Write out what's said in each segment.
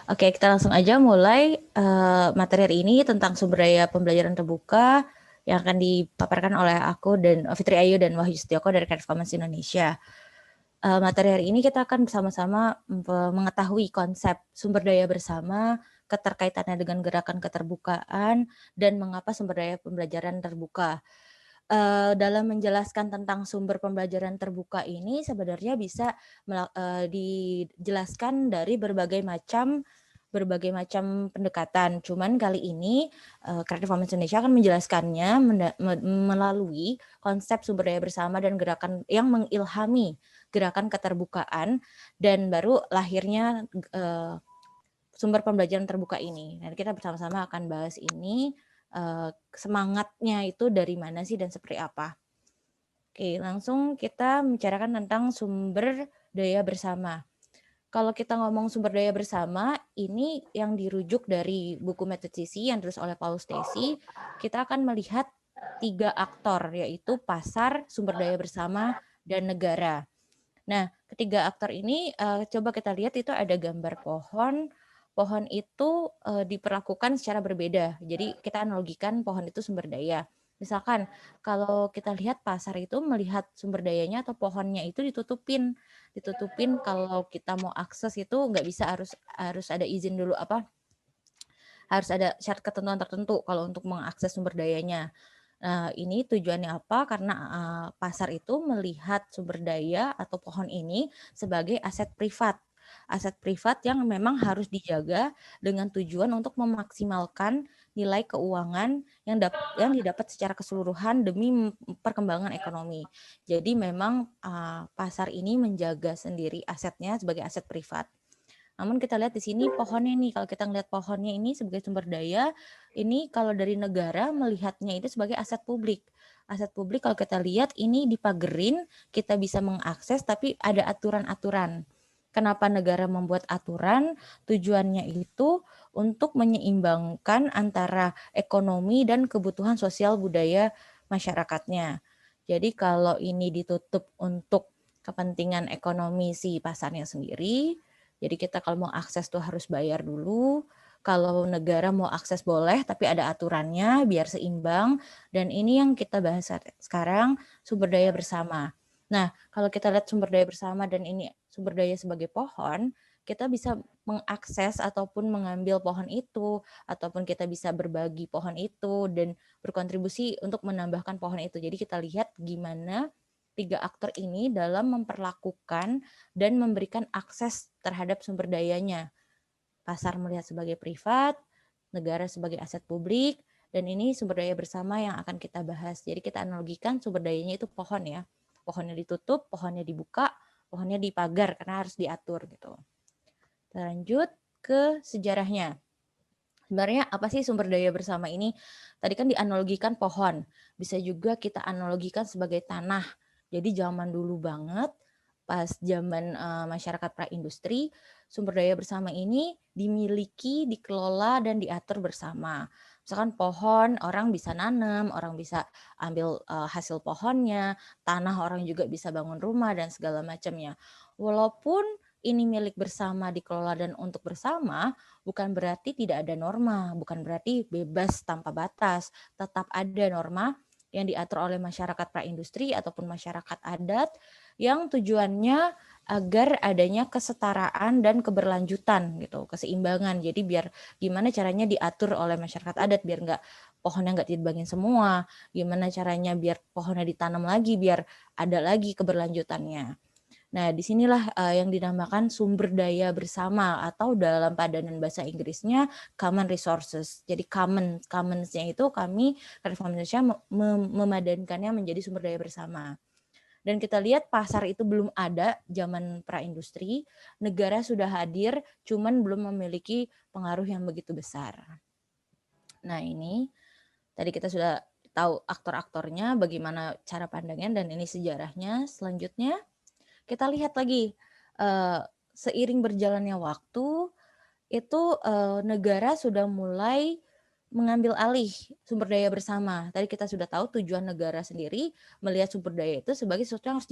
Oke, kita langsung aja mulai materi hari ini tentang sumber daya pembelajaran terbuka yang akan dipaparkan oleh aku dan Fitri Ayu dan Wahyu Setioko dari Creative Commons Indonesia. Materi hari ini kita akan bersama-sama mengetahui konsep sumber daya bersama, keterkaitannya dengan gerakan keterbukaan, dan mengapa sumber daya pembelajaran terbuka. Dalam menjelaskan tentang sumber pembelajaran terbuka ini sebenarnya bisa dijelaskan dari berbagai macam pendekatan. Cuman kali ini Creative Commons Indonesia akan menjelaskannya melalui konsep sumber daya bersama dan gerakan yang mengilhami gerakan keterbukaan dan baru lahirnya sumber pembelajaran terbuka ini. Nanti kita bersama-sama akan bahas ini semangatnya itu dari mana sih dan seperti apa. Oke, langsung kita membicarakan tentang sumber daya bersama. Kalau kita ngomong sumber daya bersama, ini yang dirujuk dari buku Metodisi yang ditulis oleh Paul Stacy, kita akan melihat 3 aktor, yaitu pasar, sumber daya bersama, dan negara. Nah, ketiga aktor ini coba kita lihat itu ada gambar pohon. Pohon itu diperlakukan secara berbeda. Jadi kita analogikan pohon itu sumber daya. Misalkan kalau kita lihat pasar itu melihat sumber dayanya atau pohonnya itu ditutupin kalau kita mau akses itu nggak bisa harus ada izin dulu harus ada syarat ketentuan tertentu kalau untuk mengakses sumber dayanya. Ini tujuannya apa? Karena pasar itu melihat sumber daya atau pohon ini sebagai aset privat. Aset privat yang memang harus dijaga dengan tujuan untuk memaksimalkan nilai keuangan yang didapat secara keseluruhan demi perkembangan ekonomi. Jadi memang pasar ini menjaga sendiri asetnya sebagai aset privat. Namun kita lihat di sini pohonnya nih, kalau kita ngelihat pohonnya ini sebagai sumber daya, ini kalau dari negara melihatnya itu sebagai aset publik. Aset publik kalau kita lihat ini dipagerin, kita bisa mengakses tapi ada aturan-aturan. Kenapa negara membuat aturan? Tujuannya itu untuk menyeimbangkan antara ekonomi dan kebutuhan sosial budaya masyarakatnya. Jadi kalau ini ditutup untuk kepentingan ekonomi si pasarnya sendiri, jadi kita kalau mau akses tuh harus bayar dulu. Kalau negara mau akses boleh, tapi ada aturannya biar seimbang. Dan ini yang kita bahas sekarang, sumber daya bersama. Nah, kalau kita lihat sumber daya bersama dan ini sumber daya sebagai pohon, kita bisa mengakses ataupun mengambil pohon itu, ataupun kita bisa berbagi pohon itu dan berkontribusi untuk menambahkan pohon itu. Jadi kita lihat gimana 3 aktor ini dalam memperlakukan dan memberikan akses terhadap sumber dayanya. Pasar melihat sebagai privat, negara sebagai aset publik, dan ini sumber daya bersama yang akan kita bahas. Jadi kita analogikan sumber dayanya itu pohon ya. Pohonnya ditutup, pohonnya dibuka, pohonnya dipagar karena harus diatur gitu. Kita lanjut ke sejarahnya. Sebenarnya apa sih sumber daya bersama ini? Tadi kan dianalogikan pohon, bisa juga kita analogikan sebagai tanah. Jadi zaman dulu banget, pas zaman masyarakat praindustri, sumber daya bersama ini dimiliki, dikelola, dan diatur bersama. Misalkan pohon, orang bisa nanam, orang bisa ambil hasil pohonnya, tanah orang juga bisa bangun rumah, dan segala macamnya. Walaupun ini milik bersama, dikelola, dan untuk bersama, bukan berarti tidak ada norma, bukan berarti bebas tanpa batas. Tetap ada norma yang diatur oleh masyarakat praindustri ataupun masyarakat adat yang tujuannya agar adanya kesetaraan dan keberlanjutan gitu, keseimbangan. Jadi biar gimana caranya diatur oleh masyarakat adat biar nggak pohonnya nggak ditebangin semua, gimana caranya biar pohonnya ditanam lagi biar ada lagi keberlanjutannya. Nah, disinilah yang dinamakan sumber daya bersama atau dalam padanan bahasa Inggrisnya common resources. Jadi commons-nya itu kami Reform Indonesia memadankannya menjadi sumber daya bersama. Dan kita lihat pasar itu belum ada zaman praindustri, negara sudah hadir, cuman belum memiliki pengaruh yang begitu besar. Nah, ini tadi kita sudah tahu aktor-aktornya, bagaimana cara pandangnya, dan ini sejarahnya. Selanjutnya, kita lihat lagi seiring berjalannya waktu itu negara sudah mulai mengambil alih sumber daya bersama. Tadi kita sudah tahu tujuan negara sendiri melihat sumber daya itu sebagai sesuatu yang harus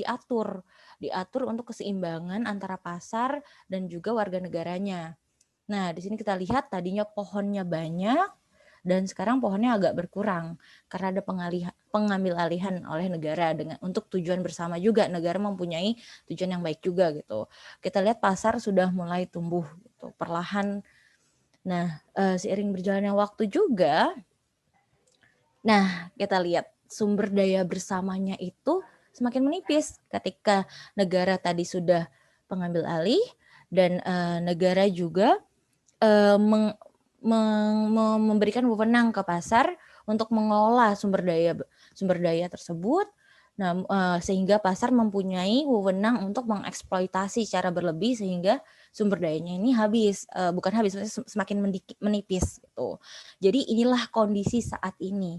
diatur untuk keseimbangan antara pasar dan juga warga negaranya. Nah, di sini kita lihat tadinya pohonnya banyak dan sekarang pohonnya agak berkurang karena ada pengambil alihan oleh negara dengan untuk tujuan bersama juga. Negara mempunyai tujuan yang baik juga gitu. Kita lihat pasar sudah mulai tumbuh gitu, perlahan. Nah, seiring berjalannya waktu juga, nah kita lihat sumber daya bersamanya itu semakin menipis ketika negara tadi sudah pengambil alih dan negara juga memberikan wewenang ke pasar untuk mengelola sumber daya tersebut. Nah, sehingga pasar mempunyai wewenang untuk mengeksploitasi secara berlebih sehingga sumber dayanya ini habis, bukan habis, semakin menipis gitu. Jadi inilah kondisi saat ini.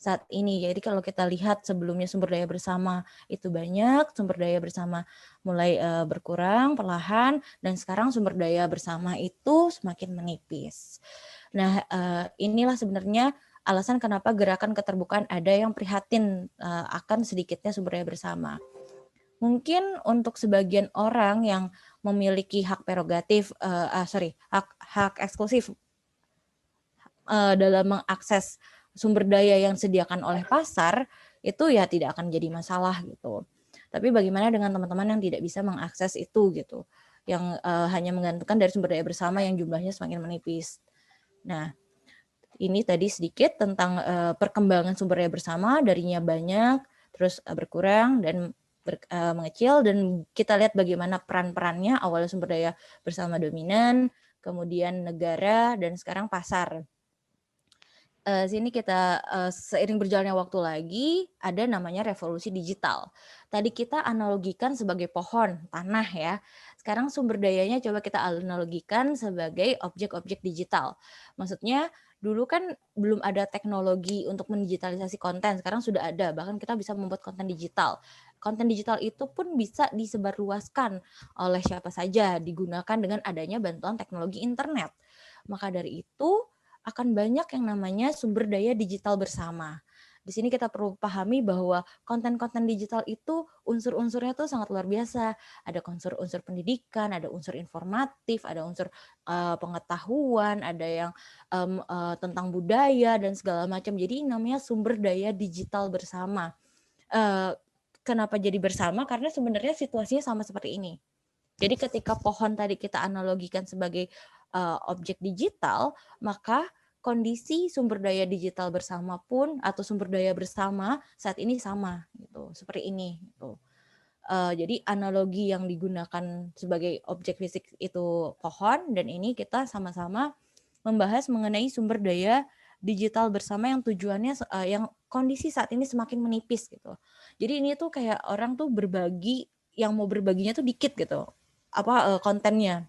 Jadi kalau kita lihat sebelumnya sumber daya bersama itu banyak, sumber daya bersama mulai berkurang perlahan, dan sekarang sumber daya bersama itu semakin menipis. Nah, inilah sebenarnya alasan kenapa gerakan keterbukaan ada yang prihatin akan sedikitnya sumber daya bersama. Mungkin untuk sebagian orang yang memiliki hak prerogatif, hak eksklusif dalam mengakses sumber daya yang disediakan oleh pasar, itu ya tidak akan jadi masalah gitu. Tapi bagaimana dengan teman-teman yang tidak bisa mengakses itu gitu, yang hanya menggantungkan dari sumber daya bersama yang jumlahnya semakin menipis. Nah, ini tadi sedikit tentang perkembangan sumber daya bersama, darinya banyak, terus berkurang dan mengecil, dan kita lihat bagaimana peran-perannya, awalnya sumber daya bersama dominan, kemudian negara, dan sekarang pasar. Sini kita seiring berjalannya waktu lagi ada namanya revolusi digital. Tadi kita analogikan sebagai pohon, tanah ya. Sekarang sumber dayanya coba kita analogikan sebagai objek-objek digital. Maksudnya dulu kan belum ada teknologi untuk mendigitalisasi konten, sekarang sudah ada. Bahkan kita bisa membuat konten digital. Konten digital itu pun bisa disebarluaskan oleh siapa saja, digunakan dengan adanya bantuan teknologi internet. Maka dari itu akan banyak yang namanya sumber daya digital bersama. Di sini kita perlu pahami bahwa konten-konten digital itu unsur-unsurnya tuh sangat luar biasa. Ada unsur-unsur pendidikan, ada unsur informatif, ada unsur pengetahuan, ada yang tentang budaya dan segala macam. Jadi namanya sumber daya digital bersama. Kenapa jadi bersama? Karena sebenarnya situasinya sama seperti ini. Jadi ketika pohon tadi kita analogikan sebagai objek digital, maka kondisi sumber daya digital bersama pun atau sumber daya bersama saat ini sama gitu, seperti ini gitu. Jadi analogi yang digunakan sebagai objek fisik itu pohon, dan ini kita sama-sama membahas mengenai sumber daya digital bersama yang tujuannya yang kondisi saat ini semakin menipis gitu. Jadi ini tuh kayak orang tuh berbagi, yang mau berbaginya tuh dikit gitu kontennya.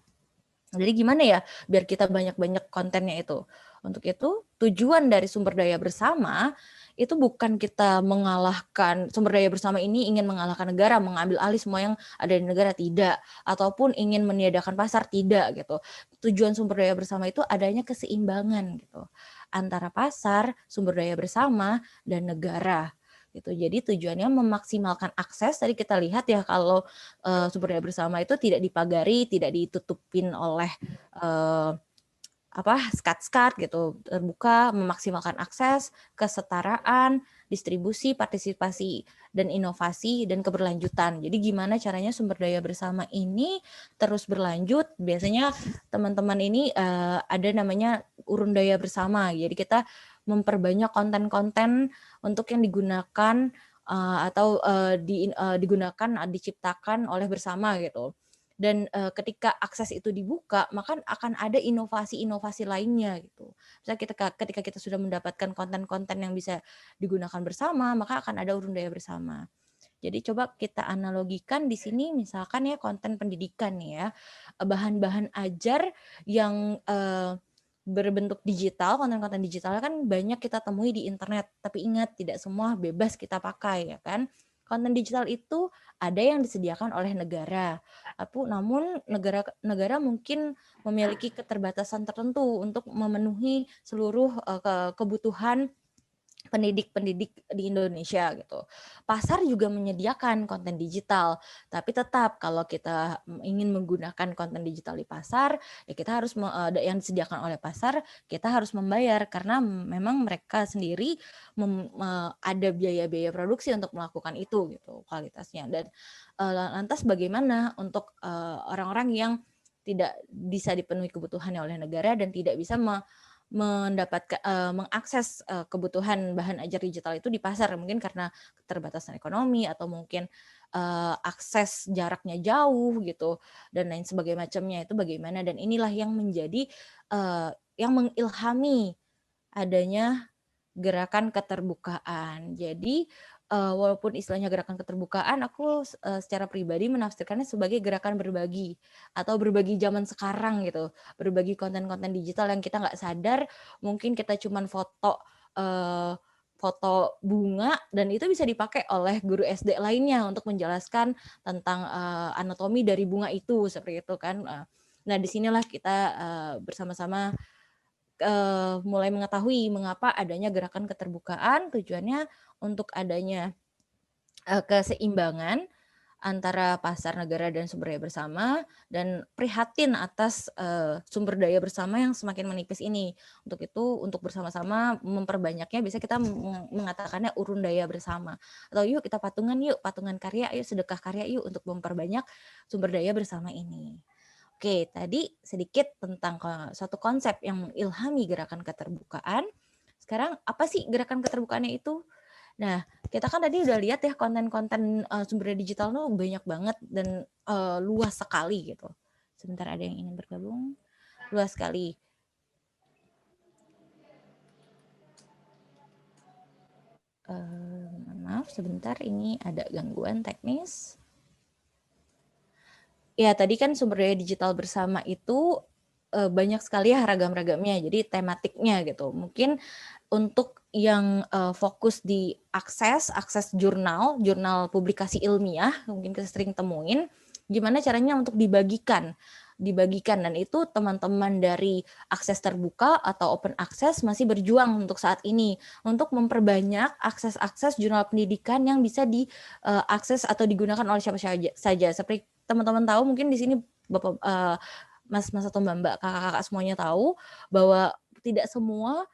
Jadi gimana ya biar kita banyak-banyak kontennya itu? Untuk itu tujuan dari sumber daya bersama itu bukan kita mengalahkan, sumber daya bersama ini ingin mengalahkan negara, mengambil alih semua yang ada di negara, tidak, ataupun ingin meniadakan pasar, tidak gitu. Tujuan sumber daya bersama itu adanya keseimbangan gitu antara pasar, sumber daya bersama, dan negara gitu. Jadi tujuannya memaksimalkan akses. Tadi kita lihat ya kalau sumber daya bersama itu tidak dipagari, tidak ditutupin oleh skat-skat gitu, terbuka, memaksimalkan akses, kesetaraan, distribusi, partisipasi, dan inovasi, dan keberlanjutan. Jadi gimana caranya sumber daya bersama ini terus berlanjut? Biasanya teman-teman ini ada namanya urun daya bersama. Jadi kita memperbanyak konten-konten untuk yang digunakan diciptakan oleh bersama gitu. Dan ketika akses itu dibuka, maka akan ada inovasi-inovasi lainnya gitu. Misalnya ketika kita sudah mendapatkan konten-konten yang bisa digunakan bersama, maka akan ada urun daya bersama. Jadi coba kita analogikan di sini misalkan ya konten pendidikan nih ya, bahan-bahan ajar yang berbentuk digital, konten-konten digital kan banyak kita temui di internet, tapi ingat tidak semua bebas kita pakai ya kan. Konten digital itu ada yang disediakan oleh negara, namun negara mungkin memiliki keterbatasan tertentu untuk memenuhi seluruh kebutuhan pendidik-pendidik di Indonesia gitu. Pasar juga menyediakan konten digital, tapi tetap kalau kita ingin menggunakan konten digital di pasar, ya kita harus yang disediakan oleh pasar, kita harus membayar karena memang mereka sendiri ada biaya-biaya produksi untuk melakukan itu gitu kualitasnya. Dan lantas bagaimana untuk orang-orang yang tidak bisa dipenuhi kebutuhannya oleh negara dan tidak bisa mendapatkan mengakses kebutuhan bahan ajar digital itu di pasar, mungkin karena keterbatasan ekonomi atau mungkin akses jaraknya jauh gitu dan lain sebagainya macamnya. Itu bagaimana, dan inilah yang menjadi yang mengilhami adanya gerakan keterbukaan. Jadi walaupun istilahnya gerakan keterbukaan, aku secara pribadi menafsirkannya sebagai gerakan berbagi atau berbagi zaman sekarang gitu. Berbagi konten-konten digital yang kita nggak sadar, mungkin kita cuman foto bunga dan itu bisa dipakai oleh guru SD lainnya untuk menjelaskan tentang anatomi dari bunga itu, seperti itu kan. Nah, disinilah kita bersama-sama mulai mengetahui mengapa adanya gerakan keterbukaan, tujuannya untuk adanya keseimbangan antara pasar, negara, dan sumber daya bersama, dan prihatin atas sumber daya bersama yang semakin menipis ini. Untuk itu, untuk bersama-sama memperbanyaknya, bisa kita mengatakannya urun daya bersama. Atau yuk kita patungan yuk, patungan karya, yuk sedekah karya yuk untuk memperbanyak sumber daya bersama ini. Oke, tadi sedikit tentang suatu konsep yang mengilhami gerakan keterbukaan. Sekarang apa sih gerakan keterbukaannya itu? Nah, kita kan tadi udah lihat ya konten-konten sumber daya digital tuh banyak banget dan luas sekali gitu. Sebentar, ada yang ingin bergabung. Luas sekali. Maaf, sebentar, ini ada gangguan teknis. Ya, tadi kan sumber daya digital bersama itu banyak sekali ya ragam-ragamnya, jadi tematiknya gitu. Mungkin untuk yang fokus di akses jurnal publikasi ilmiah, mungkin kita sering temuin, gimana caranya untuk dibagikan, dan itu teman-teman dari akses terbuka atau open access masih berjuang untuk saat ini, untuk memperbanyak akses jurnal pendidikan yang bisa diakses atau digunakan oleh siapa saja. Seperti teman-teman tahu, mungkin di sini Bapak Mas atau Mbak, kakak-kakak semuanya tahu bahwa tidak semua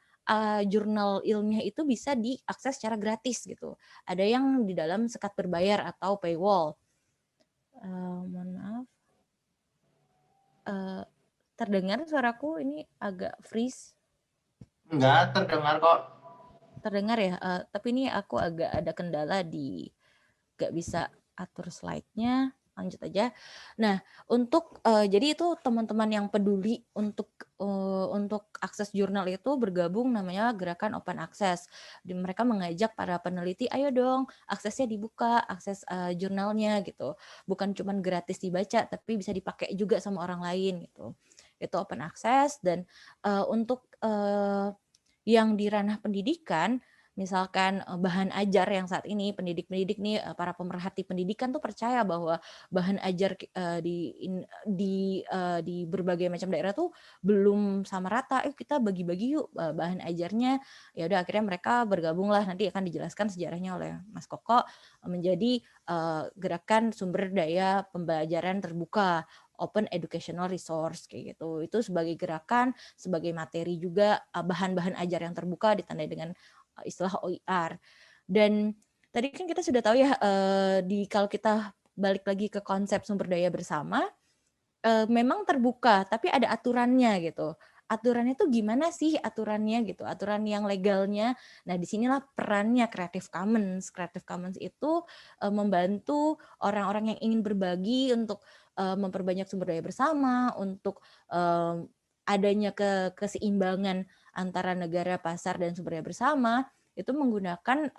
jurnal ilmiah itu bisa diakses secara gratis gitu. Ada yang di dalam sekat berbayar atau paywall. Mohon maaf. Terdengar suaraku ini agak freeze? Enggak, terdengar kok. Terdengar ya, tapi ini aku agak ada kendala gak bisa atur slide-nya. Lanjut aja. Nah, untuk jadi itu teman-teman yang peduli untuk akses jurnal itu bergabung, namanya Gerakan Open Access. Mereka mengajak para peneliti, ayo dong aksesnya dibuka, akses jurnalnya gitu. Bukan cuma gratis dibaca, tapi bisa dipakai juga sama orang lain gitu. Itu open access. Dan untuk yang di ranah pendidikan, misalkan bahan ajar yang saat ini pendidik-pendidik nih, para pemerhati pendidikan tuh percaya bahwa bahan ajar di berbagai macam daerah tuh belum sama rata. Kita bagi-bagi yuk bahan ajarnya. Ya udah, akhirnya mereka bergabunglah, nanti akan dijelaskan sejarahnya oleh Mas Koko, menjadi gerakan sumber daya pembelajaran terbuka, Open Educational Resource kayak gitu. Itu sebagai gerakan, sebagai materi juga, bahan-bahan ajar yang terbuka ditandai dengan istilah OER. Dan tadi kan kita sudah tahu ya, kalau kita balik lagi ke konsep sumber daya bersama, memang terbuka, tapi ada aturannya gitu. Aturannya tuh gimana sih aturannya gitu, aturan yang legalnya. Nah, disinilah perannya Creative Commons. Creative Commons itu membantu orang-orang yang ingin berbagi untuk memperbanyak sumber daya bersama, untuk adanya keseimbangan antara negara, pasar, dan sumber daya bersama, itu menggunakan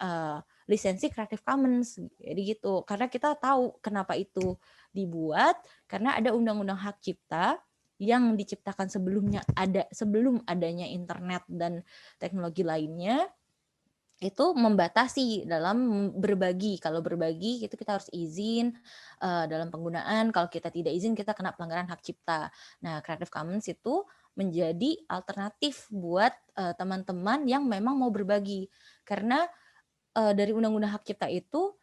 lisensi Creative Commons. Jadi gitu, karena kita tahu kenapa itu dibuat, karena ada undang-undang hak cipta yang diciptakan sebelum adanya internet dan teknologi lainnya, itu membatasi dalam berbagi. Kalau berbagi itu kita harus izin dalam penggunaan, kalau kita tidak izin kita kena pelanggaran hak cipta. Nah, Creative Commons itu menjadi alternatif buat teman-teman yang memang mau berbagi. Karena dari Undang-Undang Hak Cipta itu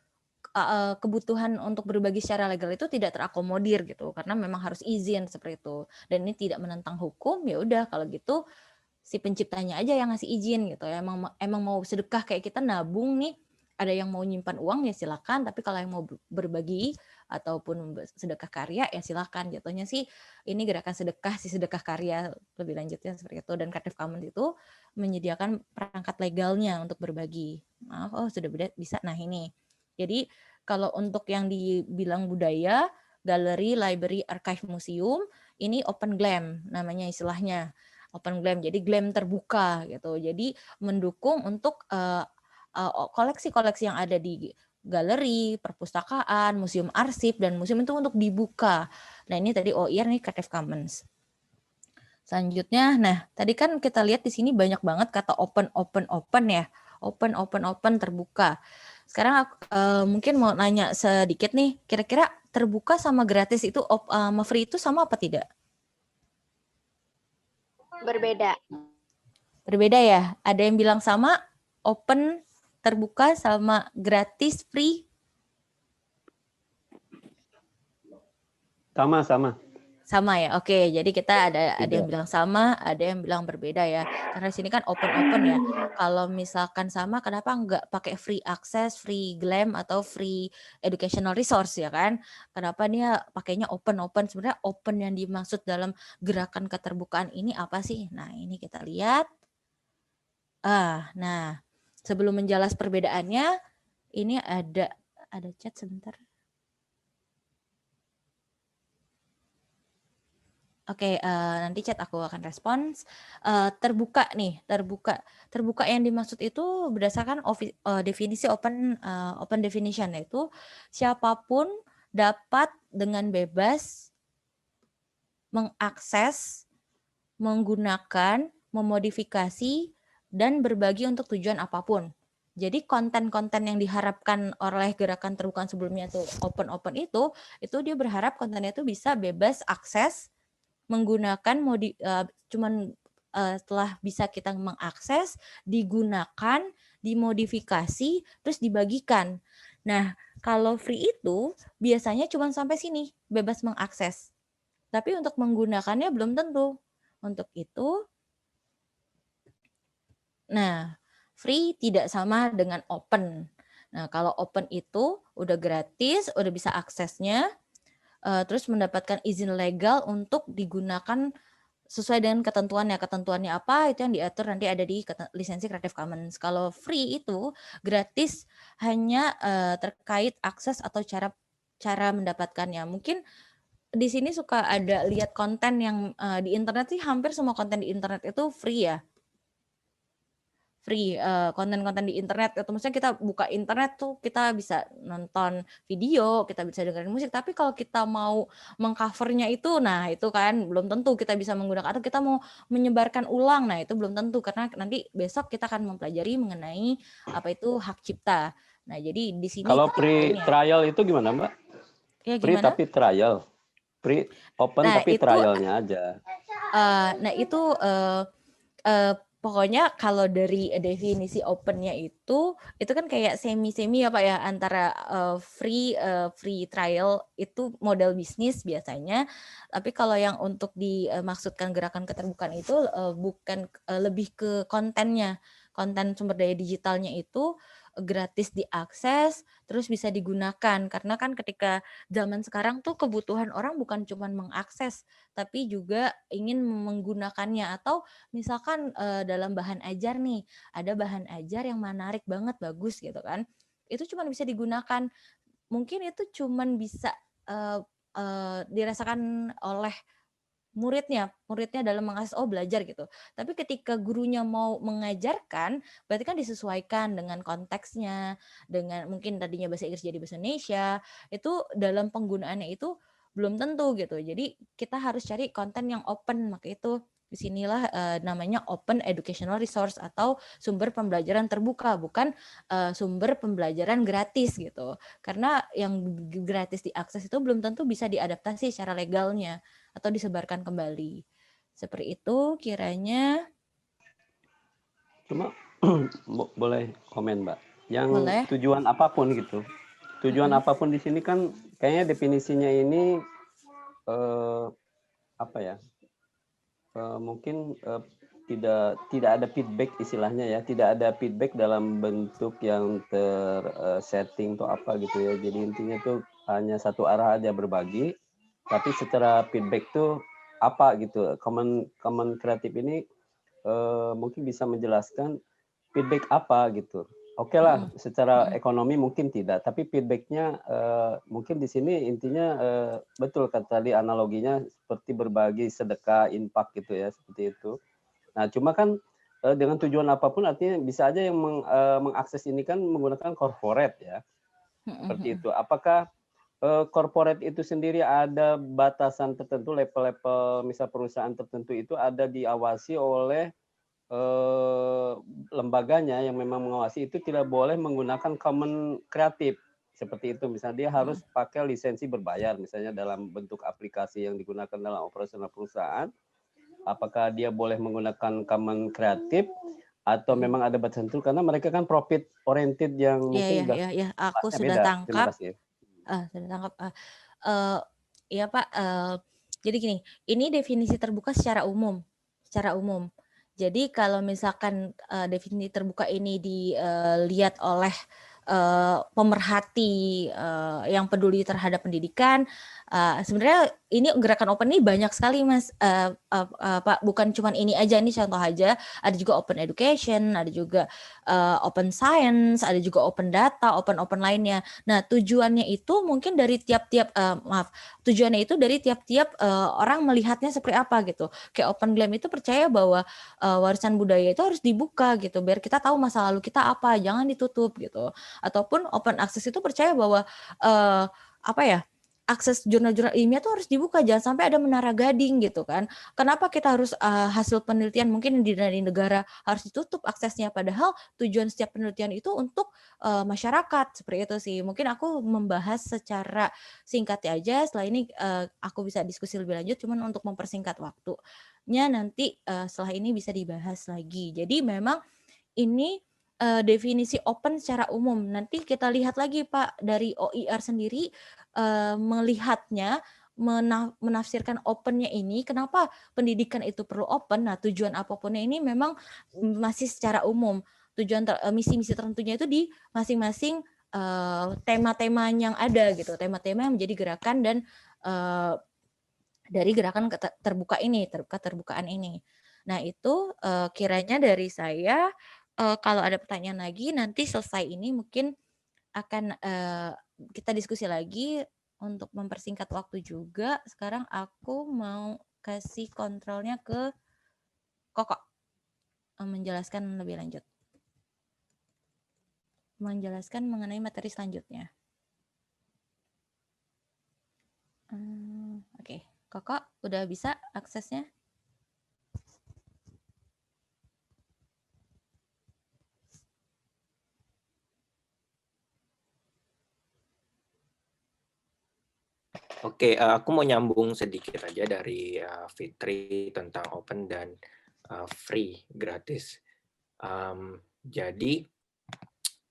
kebutuhan untuk berbagi secara legal itu tidak terakomodir gitu, karena memang harus izin seperti itu. Dan ini tidak menentang hukum, ya udah kalau gitu si penciptanya aja yang ngasih izin gitu. Emang mau sedekah kayak kita nabung nih, ada yang mau nyimpan uang ya silakan, tapi kalau yang mau berbagi ataupun sedekah karya ya silakan. Jatuhnya sih ini gerakan sedekah, si sedekah karya lebih lanjutnya seperti itu. Dan Creative Commons itu menyediakan perangkat legalnya untuk berbagi. Maaf, sudah bisa. Nah ini. Jadi kalau untuk yang dibilang budaya, galeri, library, archive, museum, ini open GLAM namanya istilahnya. Open GLAM, jadi GLAM terbuka gitu. Jadi mendukung untuk koleksi-koleksi yang ada di galeri, perpustakaan, museum arsip, dan museum itu untuk dibuka. Nah ini tadi OIR nih Creative Commons. Selanjutnya, nah tadi kan kita lihat di sini banyak banget kata open ya, open terbuka. Sekarang aku mungkin mau nanya sedikit nih, kira-kira terbuka sama gratis itu sama free itu sama apa tidak? Berbeda. Berbeda ya? Ada yang bilang sama, open, terbuka, sama gratis, free? Sama. Sama ya? Oke, jadi kita ada yang bilang sama, ada yang bilang berbeda ya. Karena di sini kan open ya. Kalau misalkan sama, kenapa nggak pakai free access, free GLAM, atau free educational resource ya kan? Kenapa dia pakainya open? Sebenarnya open yang dimaksud dalam gerakan keterbukaan ini apa sih? Nah, ini kita lihat. Nah, sebelum menjelas perbedaannya, ini ada chat sebentar. Oke, nanti chat aku akan respons. Terbuka nih, terbuka yang dimaksud itu berdasarkan definisi open definition, yaitu siapapun dapat dengan bebas mengakses, menggunakan, memodifikasi, dan berbagi untuk tujuan apapun. Jadi konten-konten yang diharapkan oleh gerakan terbuka sebelumnya itu open itu dia berharap kontennya itu bisa bebas akses, menggunakan setelah bisa kita mengakses, digunakan, dimodifikasi, terus dibagikan. Nah, kalau free itu biasanya cuma sampai sini, bebas mengakses. Tapi untuk menggunakannya belum tentu. Untuk itu, nah, free tidak sama dengan open. Nah, kalau open itu udah gratis, udah bisa aksesnya, terus mendapatkan izin legal untuk digunakan sesuai dengan ketentuannya. Ketentuannya apa, itu yang diatur nanti ada di lisensi Creative Commons. Kalau free itu gratis, hanya terkait akses atau cara mendapatkannya. Mungkin di sini suka ada lihat konten yang di internet sih, hampir semua konten di internet itu free ya. Free, konten-konten di internet itu maksudnya kita buka internet tuh kita bisa nonton video, kita bisa dengerin musik, tapi kalau kita mau mengcovernya itu, nah itu kan belum tentu kita bisa menggunakan, atau kita mau menyebarkan ulang, nah itu belum tentu, karena nanti besok kita akan mempelajari mengenai apa itu hak cipta. Nah jadi di sini kalau free trial itu gimana Mbak? Ya, free gimana? tapi trial, free open Nah, tapi itu, trialnya aja. Nah itu pokoknya kalau dari definisi opennya itu kan kayak semi ya Pak ya, antara free trial itu model bisnis biasanya, tapi kalau yang untuk dimaksudkan gerakan keterbukaan itu bukan, lebih ke kontennya, konten sumber daya digitalnya itu gratis diakses, terus bisa digunakan, karena kan ketika zaman sekarang tuh kebutuhan orang bukan cuma mengakses, tapi juga ingin menggunakannya, atau misalkan dalam bahan ajar nih, ada bahan ajar yang menarik banget, bagus gitu kan, itu cuma bisa digunakan, mungkin itu cuma bisa dirasakan oleh muridnya dalam mengakses, belajar gitu. Tapi ketika gurunya mau mengajarkan, berarti kan disesuaikan dengan konteksnya, dengan mungkin tadinya bahasa Inggris jadi bahasa Indonesia, itu dalam penggunaannya itu belum tentu gitu. Jadi kita harus cari konten yang open, maka itu disinilah namanya open educational resource atau sumber pembelajaran terbuka, bukan sumber pembelajaran gratis gitu. Karena yang gratis diakses itu belum tentu bisa diadaptasi secara legalnya atau disebarkan kembali. Seperti itu kiranya. Cuma boleh komen, Mbak. Yang Boleh. tujuan apapun gitu. Tujuan apapun di sini kan kayaknya definisinya ini apa ya? Mungkin tidak ada feedback istilahnya ya, tidak ada feedback dalam bentuk yang setting atau apa gitu ya. Jadi intinya tuh hanya satu arah aja berbagi, tapi secara feedback tuh apa gitu. Common kreatif ini mungkin bisa menjelaskan feedback apa gitu. Oke lah, secara ekonomi mungkin tidak, tapi feedbacknya mungkin di sini intinya betul kata tadi analoginya seperti berbagi, sedekah, infak gitu ya, seperti itu. Nah, cuma kan dengan tujuan apapun artinya bisa aja yang mengakses ini kan menggunakan corporate ya, seperti itu. Apakah corporate itu sendiri ada batasan tertentu, level-level misal perusahaan tertentu itu ada diawasi oleh lembaganya yang memang mengawasi itu tidak boleh menggunakan common kreatif seperti itu, misalnya dia harus pakai lisensi berbayar misalnya dalam bentuk aplikasi yang digunakan dalam operasional perusahaan, apakah dia boleh menggunakan common kreatif atau memang ada batasan tertentu karena mereka kan profit oriented yang mungkin udah Iya, aku kelasnya sudah beda. Terima tangkap. kasih. Sudah tangkap. Iya Pak. Jadi gini, ini definisi terbuka secara umum. Jadi kalau misalkan definisi terbuka ini dilihat oleh pemerhati yang peduli terhadap pendidikan, sebenarnya ini gerakan open ini banyak sekali Mas, Pak. Bukan cuma ini aja, ini contoh aja. Ada juga open education, ada juga open science, ada juga open data, open lainnya. Nah, tujuannya itu mungkin dari tiap-tiap orang melihatnya seperti apa gitu. Kayak Open Glam itu percaya bahwa warisan budaya itu harus dibuka gitu, biar kita tahu masa lalu kita apa, jangan ditutup gitu. Ataupun Open Access itu percaya bahwa akses jurnal-jurnal ilmiah tuh harus dibuka, jangan sampai ada menara gading gitu kan. Kenapa kita harus hasil penelitian mungkin di negara harus ditutup aksesnya, padahal tujuan setiap penelitian itu untuk masyarakat, seperti itu sih. Mungkin aku membahas secara singkat aja, setelah ini aku bisa diskusi lebih lanjut, cuman untuk mempersingkat waktunya nanti setelah ini bisa dibahas lagi. Jadi memang ini definisi open secara umum. Nanti kita lihat lagi Pak dari OIR sendiri melihatnya, menafsirkan opennya ini, kenapa pendidikan itu perlu open. Nah, tujuan apapunnya ini memang masih secara umum. Tujuan misi-misi tertentunya itu di masing-masing tema-tema yang ada gitu, tema-tema yang menjadi gerakan dan dari gerakan terbukaan ini. Nah, itu kiranya dari saya. Kalau ada pertanyaan lagi nanti selesai ini mungkin akan kita diskusi lagi untuk mempersingkat waktu juga. Sekarang aku mau kasih kontrolnya ke Koko menjelaskan lebih lanjut. Menjelaskan mengenai materi selanjutnya. Oke. Koko udah bisa aksesnya? Oke, aku mau nyambung sedikit aja dari Fitri tentang open dan free, gratis. Jadi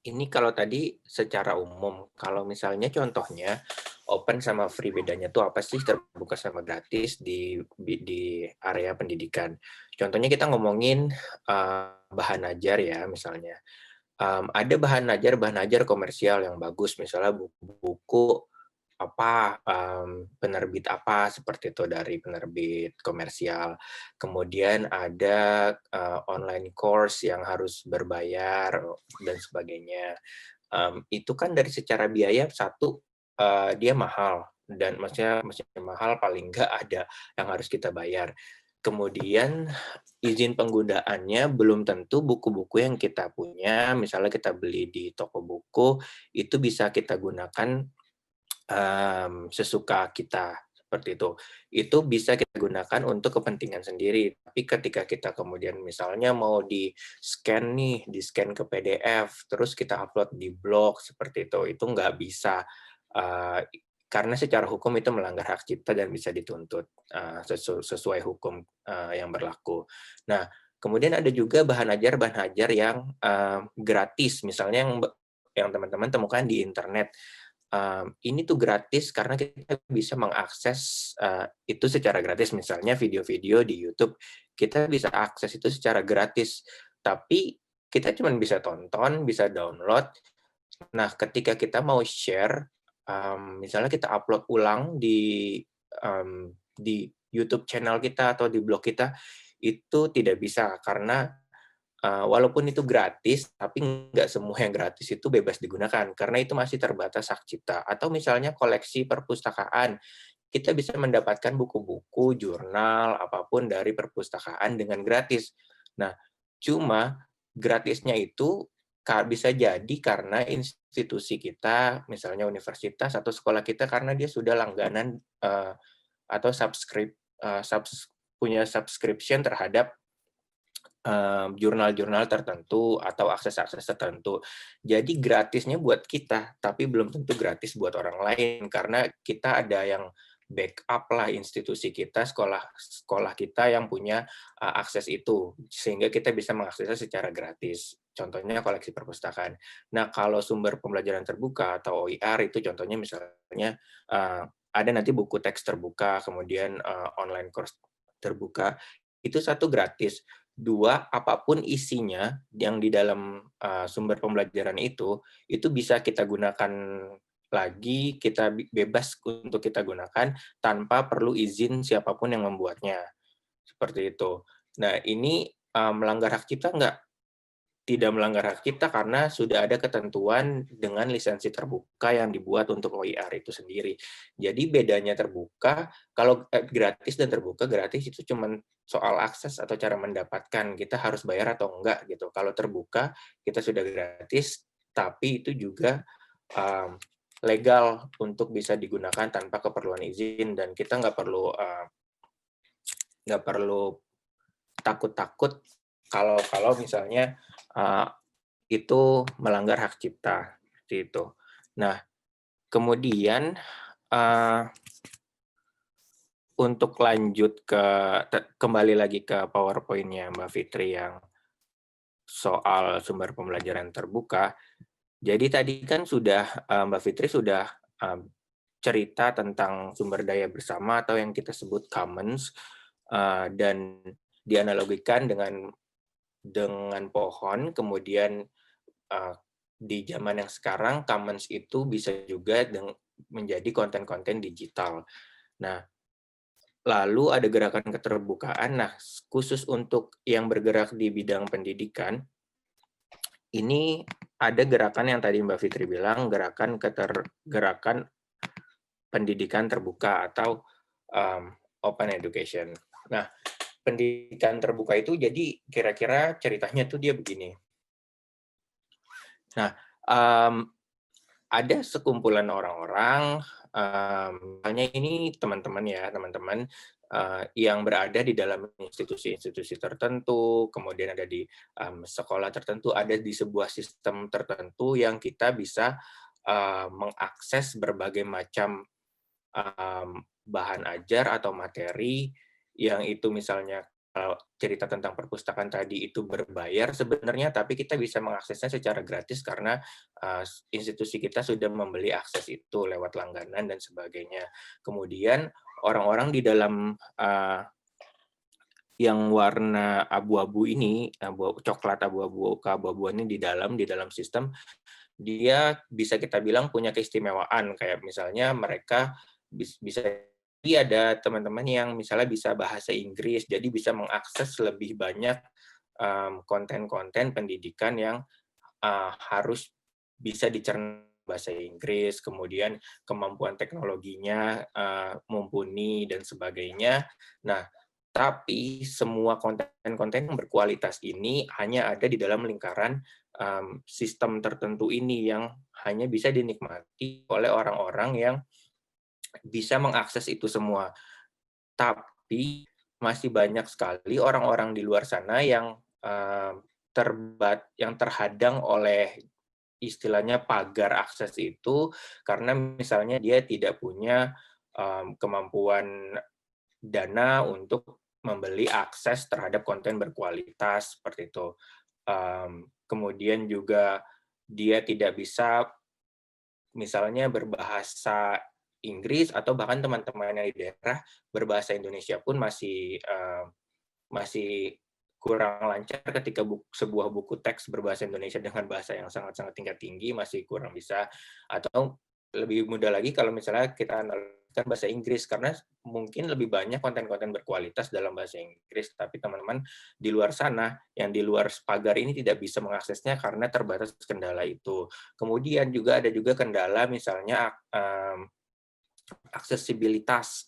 ini kalau tadi secara umum, kalau misalnya contohnya open sama free bedanya tuh apa sih, terbuka sama gratis di area pendidikan. Contohnya kita ngomongin bahan ajar ya misalnya. Ada bahan ajar komersial yang bagus, misalnya buku-buku apa, penerbit apa, seperti itu dari penerbit komersial. Kemudian ada online course yang harus berbayar dan sebagainya. Itu kan dari secara biaya satu dia mahal dan maksudnya mahal paling nggak ada yang harus kita bayar. Kemudian izin penggunaannya belum tentu buku-buku yang kita punya, misalnya kita beli di toko buku, itu bisa kita gunakan sesuka kita, seperti itu. Itu bisa kita gunakan untuk kepentingan sendiri. Tapi ketika kita kemudian misalnya mau di-scan nih, di-scan ke PDF, terus kita upload di blog, seperti itu nggak bisa karena secara hukum itu melanggar hak cipta dan bisa dituntut sesuai hukum yang berlaku. Nah, kemudian ada juga bahan ajar yang gratis, misalnya yang teman-teman temukan di internet. Ini tuh gratis karena kita bisa mengakses itu secara gratis. Misalnya video-video di YouTube, kita bisa akses itu secara gratis. Tapi kita cuma bisa tonton, bisa download. Nah, ketika kita mau share, misalnya kita upload ulang di YouTube channel kita atau di blog kita, itu tidak bisa karena walaupun itu gratis, tapi nggak semua yang gratis itu bebas digunakan, karena itu masih terbatas hak cipta. Atau misalnya koleksi perpustakaan, kita bisa mendapatkan buku-buku, jurnal, apapun dari perpustakaan dengan gratis. Nah, cuma gratisnya itu bisa jadi karena institusi kita, misalnya universitas atau sekolah kita, karena dia sudah langganan atau punya subscription terhadap jurnal-jurnal tertentu atau akses-akses tertentu. Jadi gratisnya buat kita, tapi belum tentu gratis buat orang lain karena kita ada yang backup lah institusi kita, sekolah kita yang punya akses itu, sehingga kita bisa mengaksesnya secara gratis. Contohnya koleksi perpustakaan. Nah, kalau sumber pembelajaran terbuka atau OER itu contohnya misalnya ada nanti buku teks terbuka, kemudian online course terbuka, itu satu gratis. Dua, apapun isinya yang di dalam sumber pembelajaran itu bisa kita gunakan lagi, kita bebas untuk kita gunakan tanpa perlu izin siapapun yang membuatnya. Seperti itu. Nah, ini melanggar hak cipta nggak? Tidak melanggar hak cipta karena sudah ada ketentuan dengan lisensi terbuka yang dibuat untuk OER itu sendiri. Jadi bedanya terbuka, kalau gratis dan terbuka, gratis itu cuma soal akses atau cara mendapatkan, kita harus bayar atau enggak gitu. Kalau terbuka, kita sudah gratis, tapi itu juga legal untuk bisa digunakan tanpa keperluan izin, dan kita nggak perlu takut-takut kalau misalnya itu melanggar hak cipta, seperti itu. Nah, kemudian untuk lanjut kembali lagi ke PowerPoint-nya Mbak Fitri yang soal sumber pembelajaran terbuka. Jadi tadi kan Mbak Fitri sudah cerita tentang sumber daya bersama atau yang kita sebut commons, dan dianalogikan dengan pohon, kemudian di zaman yang sekarang commons itu bisa juga menjadi konten-konten digital. Nah, lalu ada gerakan keterbukaan. Nah, khusus untuk yang bergerak di bidang pendidikan, ini ada gerakan yang tadi Mbak Fitri bilang, gerakan pendidikan terbuka atau open education. Nah, pendidikan terbuka itu jadi kira-kira ceritanya tuh dia begini. Nah, ada sekumpulan orang-orang, misalnya ini teman-teman yang berada di dalam institusi-institusi tertentu, kemudian ada di sekolah tertentu, ada di sebuah sistem tertentu yang kita bisa mengakses berbagai macam bahan ajar atau materi yang itu misalnya kalau cerita tentang perpustakaan tadi itu berbayar sebenarnya, tapi kita bisa mengaksesnya secara gratis karena institusi kita sudah membeli akses itu lewat langganan dan sebagainya. Kemudian orang-orang di dalam yang warna abu-abu ini, coklat abu-abu keabu-abuan ini di dalam sistem, dia bisa kita bilang punya keistimewaan, kayak misalnya mereka bisa ada teman-teman yang misalnya bisa bahasa Inggris, jadi bisa mengakses lebih banyak konten-konten pendidikan yang harus bisa dicerna bahasa Inggris, kemudian kemampuan teknologinya mumpuni dan sebagainya. Nah, tapi semua konten-konten yang berkualitas ini hanya ada di dalam lingkaran sistem tertentu ini yang hanya bisa dinikmati oleh orang-orang yang bisa mengakses itu semua. Tapi masih banyak sekali orang-orang di luar sana yang terhadang oleh istilahnya pagar akses itu karena misalnya dia tidak punya kemampuan dana untuk membeli akses terhadap konten berkualitas seperti itu. Kemudian juga dia tidak bisa misalnya berbahasa Inggris atau bahkan teman-teman yang di daerah berbahasa Indonesia pun masih kurang lancar ketika sebuah buku teks berbahasa Indonesia dengan bahasa yang sangat-sangat tingkat tinggi masih kurang bisa, atau lebih mudah lagi kalau misalnya kita analisis bahasa Inggris karena mungkin lebih banyak konten-konten berkualitas dalam bahasa Inggris, tapi teman-teman di luar sana yang di luar pagar ini tidak bisa mengaksesnya karena terbatas kendala itu. Kemudian juga ada juga kendala misalnya aksesibilitas,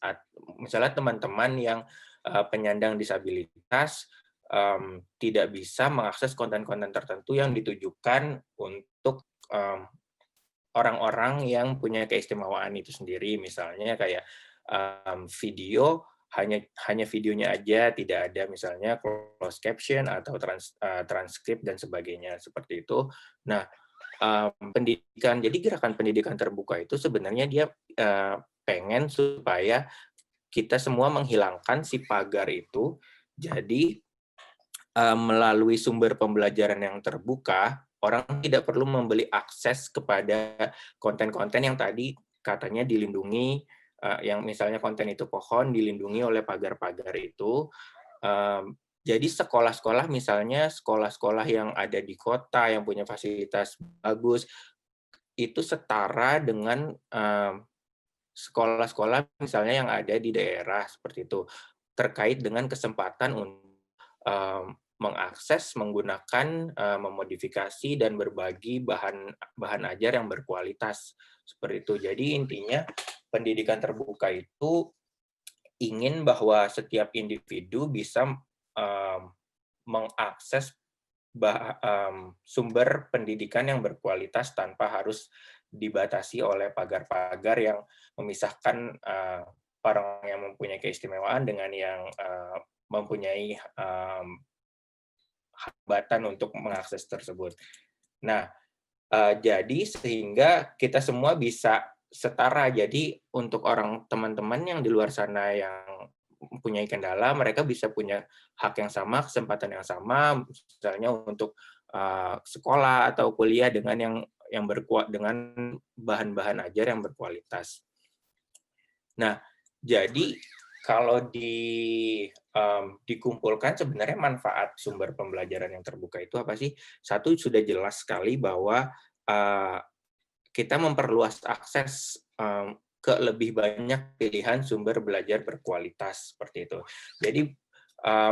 misalnya teman-teman yang penyandang disabilitas tidak bisa mengakses konten-konten tertentu yang ditujukan untuk orang-orang yang punya keistimewaan itu sendiri, misalnya kayak video hanya videonya aja, tidak ada misalnya closed caption atau transkrip dan sebagainya seperti itu. Nah, pendidikan, jadi gerakan pendidikan terbuka itu sebenarnya dia pengen supaya kita semua menghilangkan si pagar itu, jadi melalui sumber pembelajaran yang terbuka, orang tidak perlu membeli akses kepada konten-konten yang tadi katanya dilindungi, yang misalnya konten itu pohon dilindungi oleh pagar-pagar itu. Jadi sekolah-sekolah misalnya sekolah-sekolah yang ada di kota yang punya fasilitas bagus itu setara dengan sekolah-sekolah misalnya yang ada di daerah seperti itu, terkait dengan kesempatan untuk mengakses, menggunakan, memodifikasi dan berbagi bahan ajar yang berkualitas seperti itu. Jadi intinya pendidikan terbuka itu ingin bahwa setiap individu bisa mengakses sumber pendidikan yang berkualitas tanpa harus dibatasi oleh pagar-pagar yang memisahkan orang yang mempunyai keistimewaan dengan yang mempunyai hambatan untuk mengakses tersebut. Nah, jadi sehingga kita semua bisa setara. Jadi untuk teman-teman yang di luar sana yang mempunyai kendala, mereka bisa punya hak yang sama, kesempatan yang sama, misalnya untuk sekolah atau kuliah dengan dengan bahan-bahan ajar yang berkualitas. Nah, jadi kalau dikumpulkan sebenarnya manfaat sumber pembelajaran yang terbuka itu apa sih? Satu, sudah jelas sekali bahwa kita memperluas akses ke lebih banyak pilihan sumber belajar berkualitas seperti itu. Jadi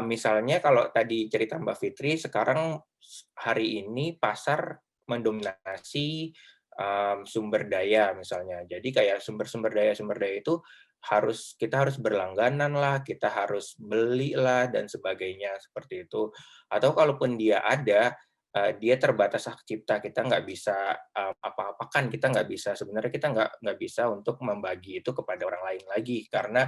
misalnya kalau tadi cerita Mbak Fitri, sekarang hari ini pasar mendominasi sumber daya misalnya. Jadi kayak sumber daya itu kita harus berlangganan lah, kita harus beli lah dan sebagainya seperti itu. Atau kalaupun dia ada, dia terbatas hak cipta, kita nggak bisa apa-apakan, kita nggak bisa, sebenarnya kita nggak bisa untuk membagi itu kepada orang lain lagi karena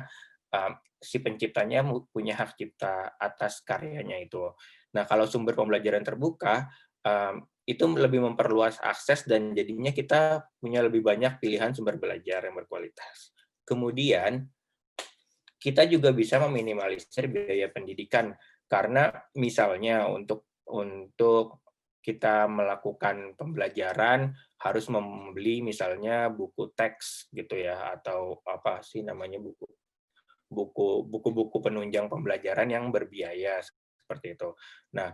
si penciptanya punya hak cipta atas karyanya itu. Nah, kalau sumber pembelajaran terbuka itu lebih memperluas akses dan jadinya kita punya lebih banyak pilihan sumber belajar yang berkualitas. Kemudian kita juga bisa meminimalisir biaya pendidikan karena misalnya untuk kita melakukan pembelajaran harus membeli misalnya buku teks gitu ya, atau apa sih namanya, buku-buku penunjang pembelajaran yang berbiaya seperti itu. Nah,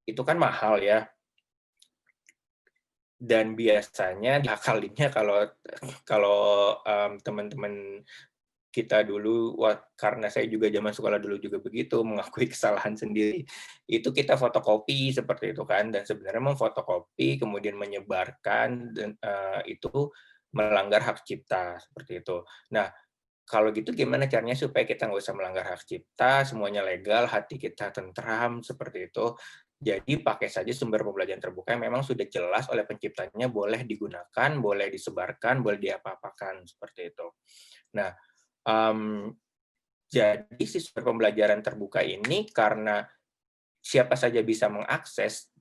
itu kan mahal ya. Dan biasanya diakalinya kalau teman-teman kita dulu, karena saya juga zaman sekolah dulu juga begitu, mengakui kesalahan sendiri, itu kita fotokopi seperti itu kan, dan sebenarnya memfotokopi kemudian menyebarkan dan itu melanggar hak cipta seperti itu. Nah, kalau gitu gimana caranya supaya kita nggak usah melanggar hak cipta, semuanya legal, hati kita tentram seperti itu. Jadi pakai saja sumber pembelajaran terbuka yang memang sudah jelas oleh penciptanya, boleh digunakan, boleh disebarkan, boleh diapa-apakan seperti itu. Nah, jadi sumber pembelajaran terbuka ini karena siapa saja bisa mengakses,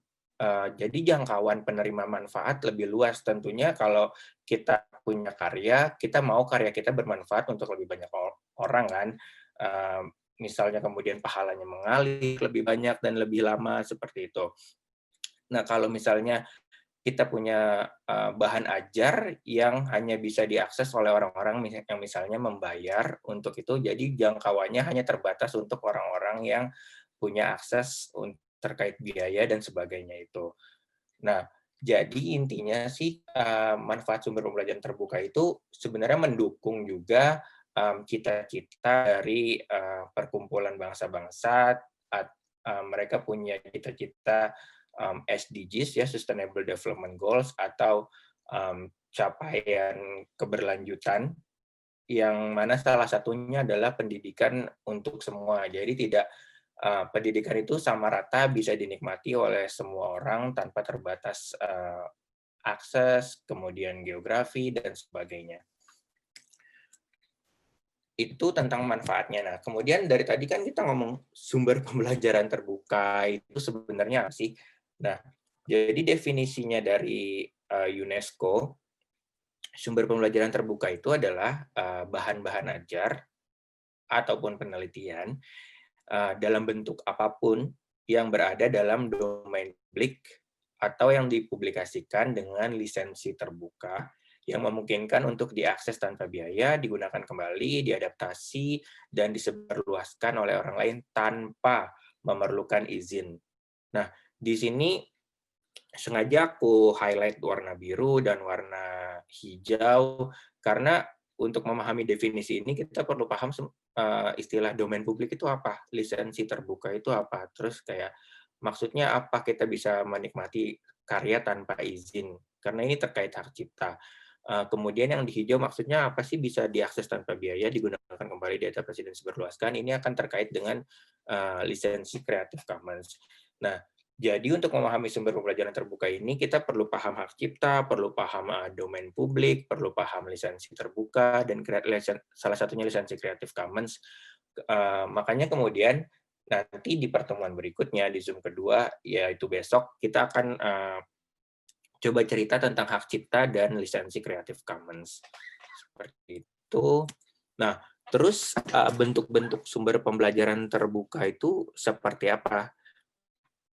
jadi jangkauan penerima manfaat lebih luas. Tentunya kalau kita punya karya, kita mau karya kita bermanfaat untuk lebih banyak orang kan. Misalnya kemudian pahalanya mengalir lebih banyak dan lebih lama seperti itu. Nah, kalau misalnya kita punya bahan ajar yang hanya bisa diakses oleh orang-orang yang misalnya membayar untuk itu, jadi jangkauannya hanya terbatas untuk orang-orang yang punya akses terkait biaya dan sebagainya itu. Nah, jadi intinya sih manfaat sumber pembelajaran terbuka itu sebenarnya mendukung juga cita-cita dari perkumpulan bangsa-bangsa. Mereka punya cita-cita SDGs ya, Sustainable Development Goals, atau capaian keberlanjutan, yang mana salah satunya adalah pendidikan untuk semua. Jadi tidak pendidikan itu sama rata bisa dinikmati oleh semua orang tanpa terbatas akses, kemudian geografi, dan sebagainya. Itu tentang manfaatnya. Nah, kemudian dari tadi kan kita ngomong sumber pembelajaran terbuka itu sebenarnya apa sih? Nah, jadi definisinya dari UNESCO, sumber pembelajaran terbuka itu adalah bahan-bahan ajar ataupun penelitian dalam bentuk apapun yang berada dalam domain publik atau yang dipublikasikan dengan lisensi terbuka yang memungkinkan untuk diakses tanpa biaya, digunakan kembali, diadaptasi, dan disebarluaskan oleh orang lain tanpa memerlukan izin. Nah, di sini sengaja aku highlight warna biru dan warna hijau, karena untuk memahami definisi ini kita perlu paham istilah domain publik itu apa, lisensi terbuka itu apa, terus kayak maksudnya apa kita bisa menikmati karya tanpa izin, karena ini terkait hak cipta. Kemudian yang di hijau maksudnya apa sih, bisa diakses tanpa biaya, digunakan kembali, diadaptasi dan disebarluaskan. Ini akan terkait dengan lisensi Creative Commons. Nah, jadi untuk memahami sumber pembelajaran terbuka ini, kita perlu paham hak cipta, perlu paham domain publik, perlu paham lisensi terbuka, dan salah satunya lisensi Creative Commons. Makanya kemudian nanti di pertemuan berikutnya, di Zoom kedua, yaitu besok, kita akan coba cerita tentang hak cipta dan lisensi Creative Commons. Seperti itu. Nah, terus bentuk-bentuk sumber pembelajaran terbuka itu seperti apa?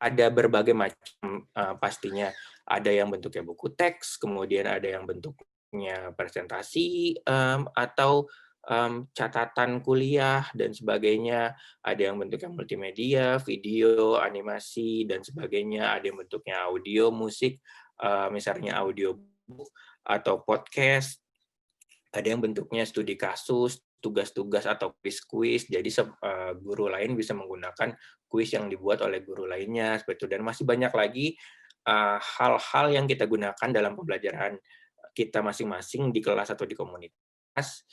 Ada berbagai macam pastinya. Ada yang bentuknya buku teks, kemudian ada yang bentuknya presentasi atau catatan kuliah dan sebagainya. Ada yang bentuknya multimedia, video, animasi dan sebagainya. Ada yang bentuknya audio, musik, misalnya audiobook atau podcast. Ada yang bentuknya studi kasus, tugas-tugas atau kuis-kuis. Jadi guru lain bisa menggunakan kuis yang dibuat oleh guru lainnya, seperti itu. Dan masih banyak lagi hal-hal yang kita gunakan dalam pembelajaran kita masing-masing di kelas atau di komunitas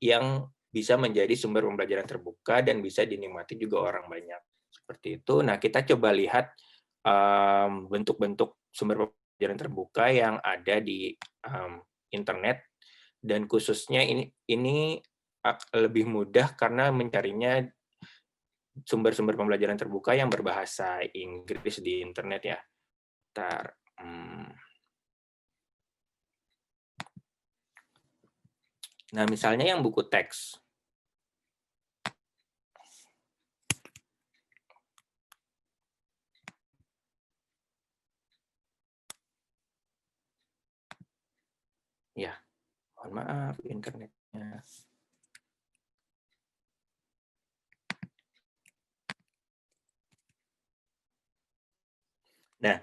yang bisa menjadi sumber pembelajaran terbuka dan bisa dinikmati juga orang banyak. Seperti itu. Nah, kita coba lihat bentuk-bentuk sumber pembelajaran terbuka yang ada di internet, dan khususnya ini lebih mudah karena mencarinya sumber-sumber pembelajaran terbuka yang berbahasa Inggris di internet ya. Nah, misalnya yang buku teks. Ya, mohon maaf internetnya. Nah,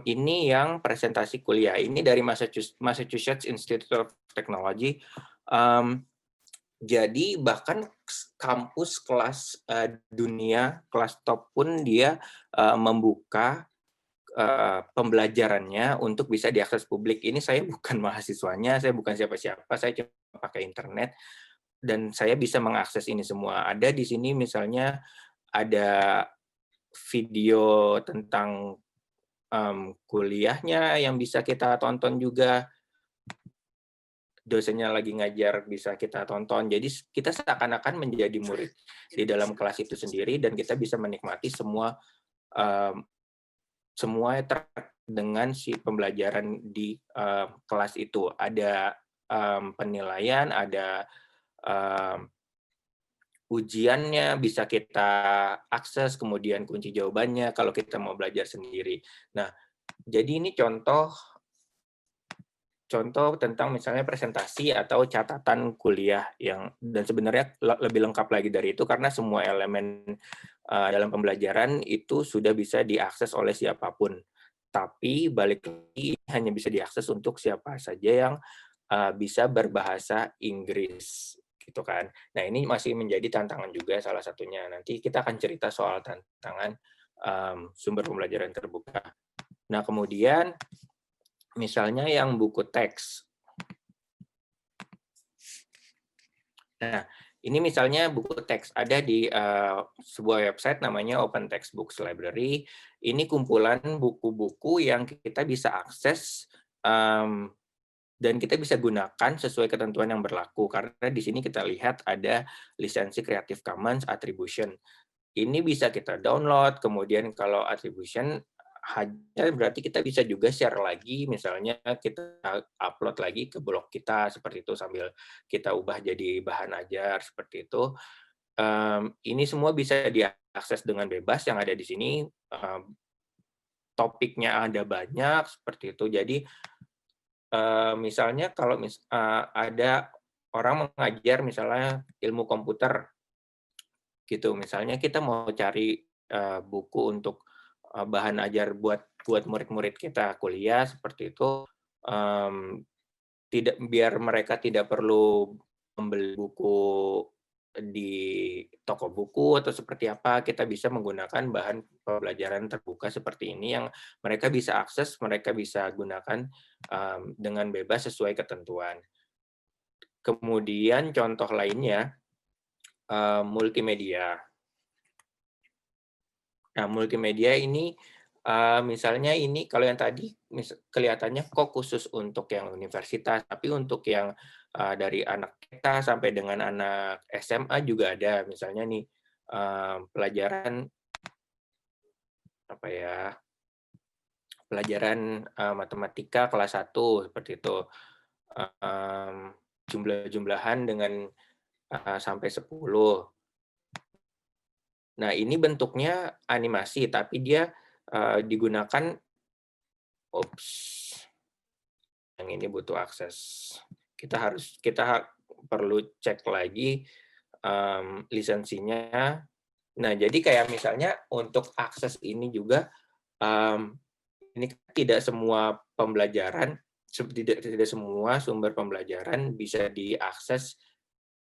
ini yang presentasi kuliah. Ini dari Massachusetts Institute of Technology. Jadi bahkan kampus kelas dunia, kelas top pun dia membuka pembelajarannya untuk bisa diakses publik. Ini saya bukan mahasiswanya, saya bukan siapa-siapa, saya cuma pakai internet dan saya bisa mengakses ini semua. Ada di sini misalnya ada video tentang kuliahnya yang bisa kita tonton juga. Dosennya lagi ngajar bisa kita tonton. Jadi kita seakan-akan menjadi murid di dalam kelas itu sendiri dan kita bisa menikmati semua semua dengan si pembelajaran di kelas itu. Ada penilaian, ada ujiannya, bisa kita akses, kemudian kunci jawabannya kalau kita mau belajar sendiri. Nah, jadi ini contoh tentang misalnya presentasi atau catatan kuliah dan sebenarnya lebih lengkap lagi dari itu karena semua elemen dalam pembelajaran itu sudah bisa diakses oleh siapapun. Tapi balik lagi hanya bisa diakses untuk siapa saja yang bisa berbahasa Inggris gitu kan. Nah, ini masih menjadi tantangan juga salah satunya. Nanti kita akan cerita soal tantangan sumber pembelajaran terbuka. Nah, kemudian misalnya yang buku teks. Nah, ini misalnya buku teks ada di sebuah website namanya Open Textbooks Library. Ini kumpulan buku-buku yang kita bisa akses dan kita bisa gunakan sesuai ketentuan yang berlaku. Karena di sini kita lihat ada lisensi Creative Commons Attribution. Ini bisa kita download, kemudian kalau attribution hanya berarti kita bisa juga share lagi, misalnya kita upload lagi ke blog kita seperti itu sambil kita ubah jadi bahan ajar seperti itu. Ini semua bisa diakses dengan bebas yang ada di sini. Topiknya ada banyak seperti itu. Jadi misalnya kalau ada orang mengajar misalnya ilmu komputer gitu, misalnya kita mau cari buku untuk bahan ajar buat murid-murid kita kuliah seperti itu, biar mereka tidak perlu membeli buku di toko buku atau seperti apa, kita bisa menggunakan bahan pembelajaran terbuka seperti ini yang mereka bisa akses, mereka bisa gunakan dengan bebas sesuai ketentuan. Kemudian contoh lainnya multimedia. Nah, multimedia ini misalnya ini kalau yang tadi kelihatannya kok khusus untuk yang universitas, tapi untuk yang dari anak kita sampai dengan anak SMA juga ada. Misalnya nih pelajaran apa ya? Pelajaran matematika kelas 1 seperti itu. Jumlah-jumlahan dengan sampai 10. Nah, ini bentuknya animasi, tapi dia digunakan, yang ini butuh akses. Kita perlu cek lagi lisensinya. Nah, jadi kayak misalnya untuk akses ini juga, ini tidak semua pembelajaran, tidak semua sumber pembelajaran bisa diakses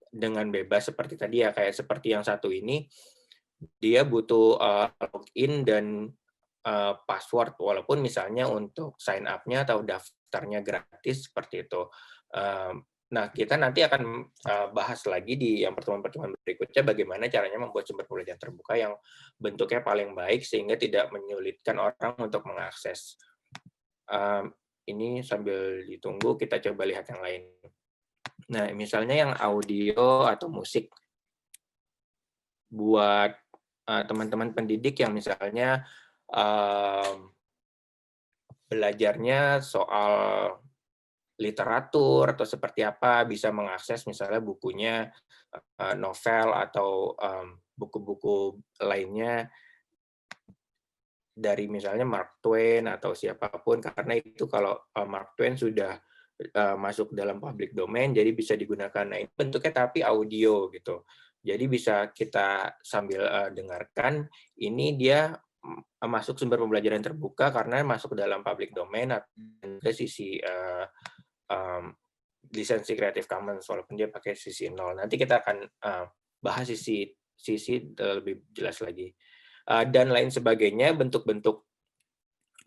dengan bebas seperti tadi ya, kayak seperti yang satu ini, dia butuh login dan password, walaupun misalnya untuk sign up-nya atau daftarnya gratis seperti itu. Nah, kita nanti akan bahas lagi di yang pertemuan-pertemuan berikutnya bagaimana caranya membuat sumber pembelajaran terbuka yang bentuknya paling baik sehingga tidak menyulitkan orang untuk mengakses. Ini sambil ditunggu kita coba lihat yang lain. Nah, misalnya yang audio atau musik buat teman-teman pendidik yang misalnya belajarnya soal literatur atau seperti apa, bisa mengakses misalnya bukunya novel atau buku-buku lainnya dari misalnya Mark Twain atau siapapun, karena itu kalau Mark Twain sudah masuk dalam public domain, jadi bisa digunakan. Nah, ini bentuknya tapi audio gitu. Jadi bisa kita sambil dengarkan, ini dia masuk sumber pembelajaran terbuka karena masuk dalam public domain dan ke sisi lisensi Creative Commons, walaupun dia pakai sisi 0. Nanti kita akan bahas sisi lebih jelas lagi. Dan lain sebagainya, bentuk-bentuk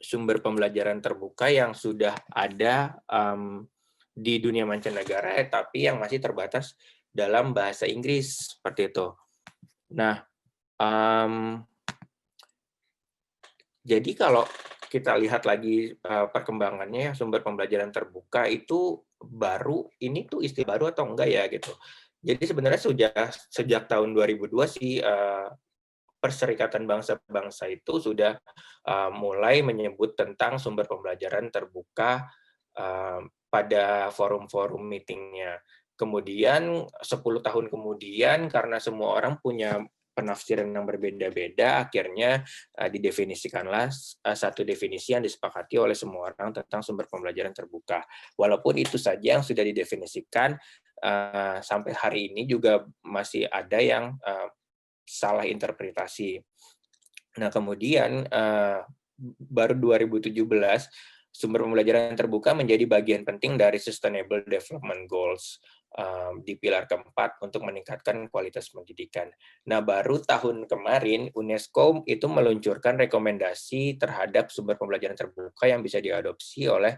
sumber pembelajaran terbuka yang sudah ada di dunia mancanegara, tapi yang masih terbatas dalam bahasa Inggris, seperti itu. Nah, jadi kalau kita lihat lagi perkembangannya, sumber pembelajaran terbuka itu baru, ini tuh istilah baru atau enggak ya gitu. Jadi sebenarnya sejak tahun 2002 sih Perserikatan Bangsa-Bangsa itu sudah mulai menyebut tentang sumber pembelajaran terbuka pada forum-forum meetingnya. Kemudian 10 tahun kemudian karena semua orang punya penafsiran yang berbeda-beda, akhirnya didefinisikanlah satu definisi yang disepakati oleh semua orang tentang sumber pembelajaran terbuka. Walaupun itu saja yang sudah didefinisikan, sampai hari ini juga masih ada yang salah interpretasi. Nah, kemudian baru 2017 sumber pembelajaran terbuka menjadi bagian penting dari Sustainable Development Goals di pilar keempat untuk meningkatkan kualitas pendidikan. Nah, baru tahun kemarin UNESCO itu meluncurkan rekomendasi terhadap sumber pembelajaran terbuka yang bisa diadopsi oleh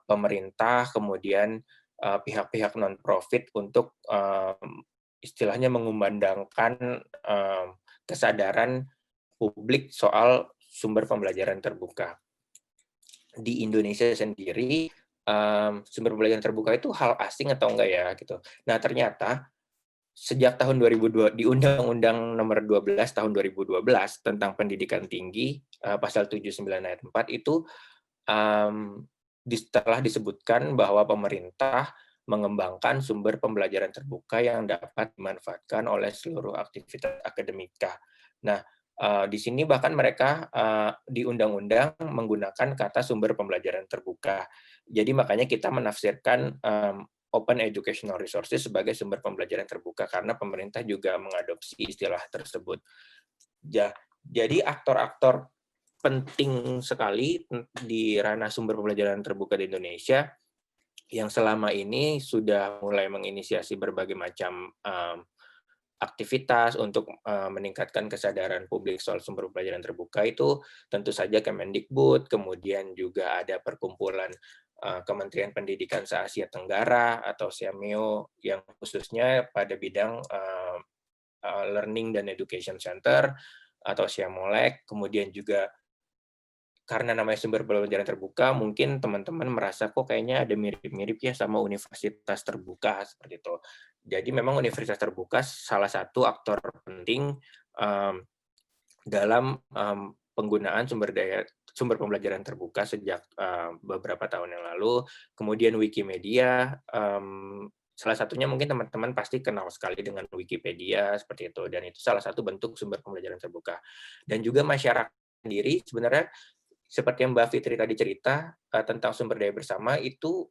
pemerintah, kemudian pihak-pihak non-profit untuk istilahnya mengumandangkan kesadaran publik soal sumber pembelajaran terbuka. Di Indonesia sendiri, sumber pembelajaran terbuka itu hal asing atau enggak ya gitu. Nah, ternyata sejak tahun 2002 di Undang-Undang Nomor 12 tahun 2012 tentang Pendidikan Tinggi, pasal 79 ayat 4 itu telah disebutkan bahwa pemerintah mengembangkan sumber pembelajaran terbuka yang dapat dimanfaatkan oleh seluruh aktivitas akademika. Nah, di sini bahkan mereka di undang-undang menggunakan kata sumber pembelajaran terbuka. Jadi makanya kita menafsirkan Open Educational Resources sebagai sumber pembelajaran terbuka karena pemerintah juga mengadopsi istilah tersebut. Jadi aktor-aktor penting sekali di ranah sumber pembelajaran terbuka di Indonesia yang selama ini sudah mulai menginisiasi berbagai macam aktivitas untuk meningkatkan kesadaran publik soal sumber pembelajaran terbuka itu tentu saja Kemendikbud, kemudian juga ada perkumpulan Kementerian Pendidikan se-Asia Tenggara atau SEAMEO yang khususnya pada bidang Learning dan Education Center atau SIAMOLEK, kemudian juga karena namanya sumber pembelajaran terbuka, mungkin teman-teman merasa kok kayaknya ada mirip-mirip ya sama universitas terbuka seperti itu. Jadi memang universitas terbuka salah satu aktor penting dalam penggunaan sumber pembelajaran terbuka sejak beberapa tahun yang lalu. Kemudian Wikimedia, salah satunya mungkin teman-teman pasti kenal sekali dengan Wikipedia seperti itu, dan itu salah satu bentuk sumber pembelajaran terbuka. Dan juga masyarakat sendiri sebenarnya seperti yang Mbak Fitri tadi cerita tentang sumber daya bersama itu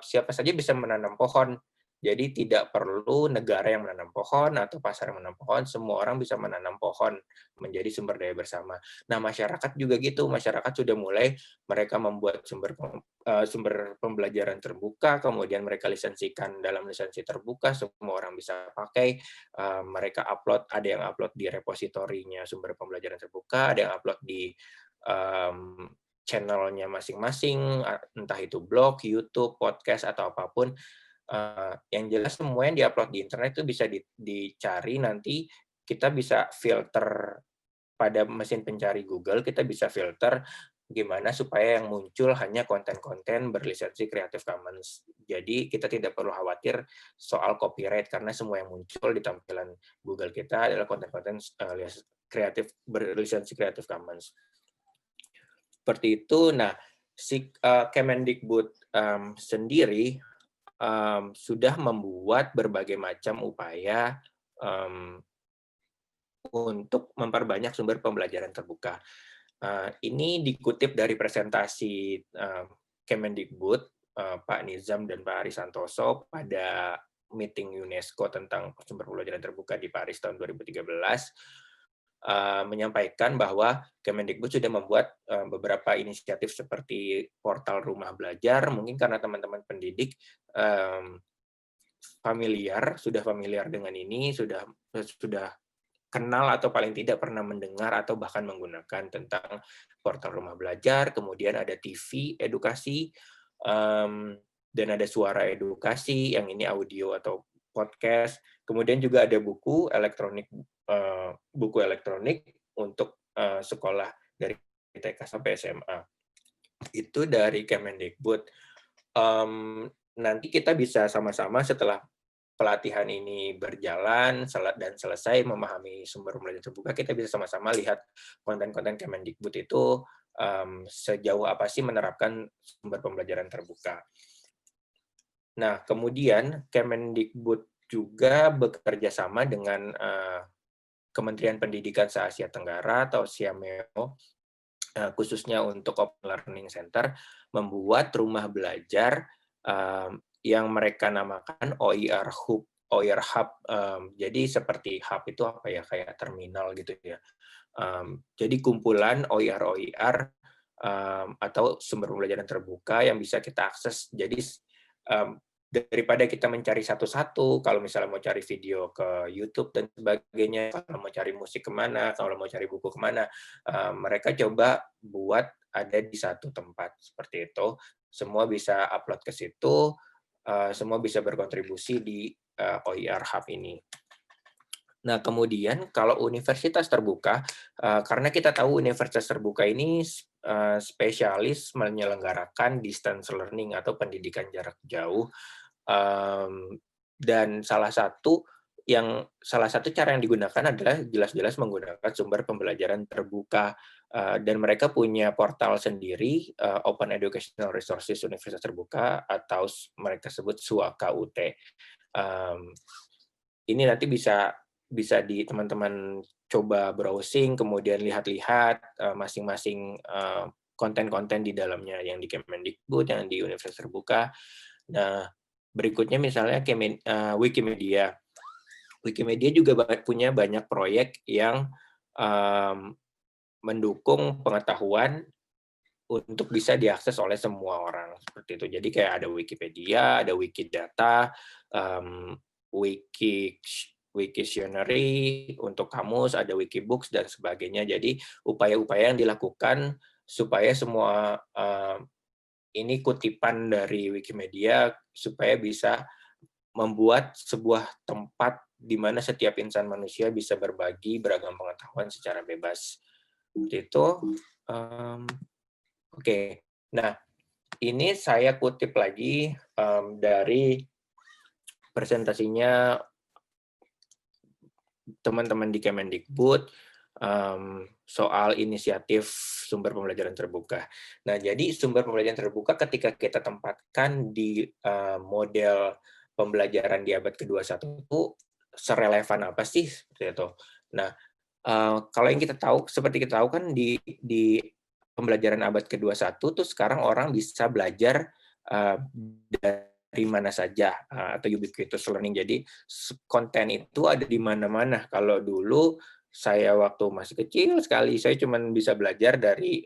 siapa saja bisa menanam pohon. Jadi tidak perlu negara yang menanam pohon atau pasar yang menanam pohon, semua orang bisa menanam pohon menjadi sumber daya bersama. Nah, masyarakat juga gitu, masyarakat sudah mulai mereka membuat sumber pembelajaran terbuka, kemudian mereka lisensikan dalam lisensi terbuka, semua orang bisa pakai, mereka upload, ada yang upload di repositorinya sumber pembelajaran terbuka, ada yang upload di channelnya masing-masing, entah itu blog, YouTube, podcast, atau apapun. Yang jelas semua yang diupload di internet itu bisa dicari, nanti kita bisa filter pada mesin pencari Google, kita bisa filter gimana supaya yang muncul hanya konten-konten berlisensi Creative Commons. Jadi kita tidak perlu khawatir soal copyright karena semua yang muncul di tampilan Google kita adalah konten-konten kreatif berlisensi Creative Commons. Seperti itu. Nah, si Kemendikbud sendiri sudah membuat berbagai macam upaya untuk memperbanyak sumber pembelajaran terbuka. Ini dikutip dari presentasi Kemendikbud, Pak Nizam dan Pak Ari Santoso pada meeting UNESCO tentang sumber pembelajaran terbuka di Paris tahun 2013. Menyampaikan bahwa Kemendikbud sudah membuat beberapa inisiatif seperti portal rumah belajar, mungkin karena teman-teman pendidik sudah familiar dengan ini, sudah kenal atau paling tidak pernah mendengar atau bahkan menggunakan tentang portal rumah belajar. Kemudian ada TV edukasi, dan ada suara edukasi, yang ini audio atau podcast. Kemudian juga ada buku elektronik untuk sekolah dari TK sampai SMA. Itu dari Kemendikbud. Nanti kita bisa sama-sama setelah pelatihan ini berjalan dan selesai memahami sumber pembelajaran terbuka, kita bisa sama-sama lihat konten-konten Kemendikbud itu sejauh apa sih menerapkan sumber pembelajaran terbuka. Nah, kemudian Kemendikbud juga bekerja sama dengan Kementerian Pendidikan se-Asia Tenggara atau SIAMEO, khususnya untuk Open Learning Center, membuat rumah belajar yang mereka namakan OER Hub. OER Hub, jadi seperti hub itu apa ya, kayak terminal gitu ya. Jadi kumpulan OER atau sumber pembelajaran terbuka yang bisa kita akses. Jadi daripada kita mencari satu-satu, kalau misalnya mau cari video ke YouTube dan sebagainya, kalau mau cari musik kemana, kalau mau cari buku kemana, mereka coba buat ada di satu tempat seperti itu. Semua bisa upload ke situ, semua bisa berkontribusi di OER Hub ini. Nah, kemudian kalau universitas terbuka, karena kita tahu universitas terbuka ini spesialis menyelenggarakan distance learning atau pendidikan jarak jauh, dan salah satu cara yang digunakan adalah jelas-jelas menggunakan sumber pembelajaran terbuka, dan mereka punya portal sendiri, Open Educational Resources Universitas Terbuka, atau mereka sebut SUAKUT. Ini nanti bisa di teman-teman coba browsing, kemudian lihat-lihat masing-masing konten-konten di dalamnya, yang di Kemendikbud, yang di Universitas Terbuka. Nah, berikutnya misalnya Wikimedia. Wikimedia juga punya banyak proyek yang mendukung pengetahuan untuk bisa diakses oleh semua orang seperti itu. Jadi kayak ada Wikipedia, ada Wikidata, Wiktionary untuk kamus, ada Wikibooks dan sebagainya. Jadi upaya-upaya yang dilakukan supaya semua ini kutipan dari Wikimedia supaya bisa membuat sebuah tempat di mana setiap insan manusia bisa berbagi beragam pengetahuan secara bebas. Seperti itu. Oke. Nah, ini saya kutip lagi dari presentasinya teman-teman di Kemendikbud soal inisiatif sumber pembelajaran terbuka. Nah, jadi sumber pembelajaran terbuka ketika kita tempatkan di model pembelajaran di abad ke-21 itu serelevan apa sih seperti itu. Nah, kalau yang kita tahu, seperti kita tahu kan di pembelajaran abad ke-21 tuh sekarang orang bisa belajar dari mana saja atau ubiquitous learning. Jadi konten itu ada di mana-mana. Kalau dulu saya waktu masih kecil sekali, saya cuma bisa belajar dari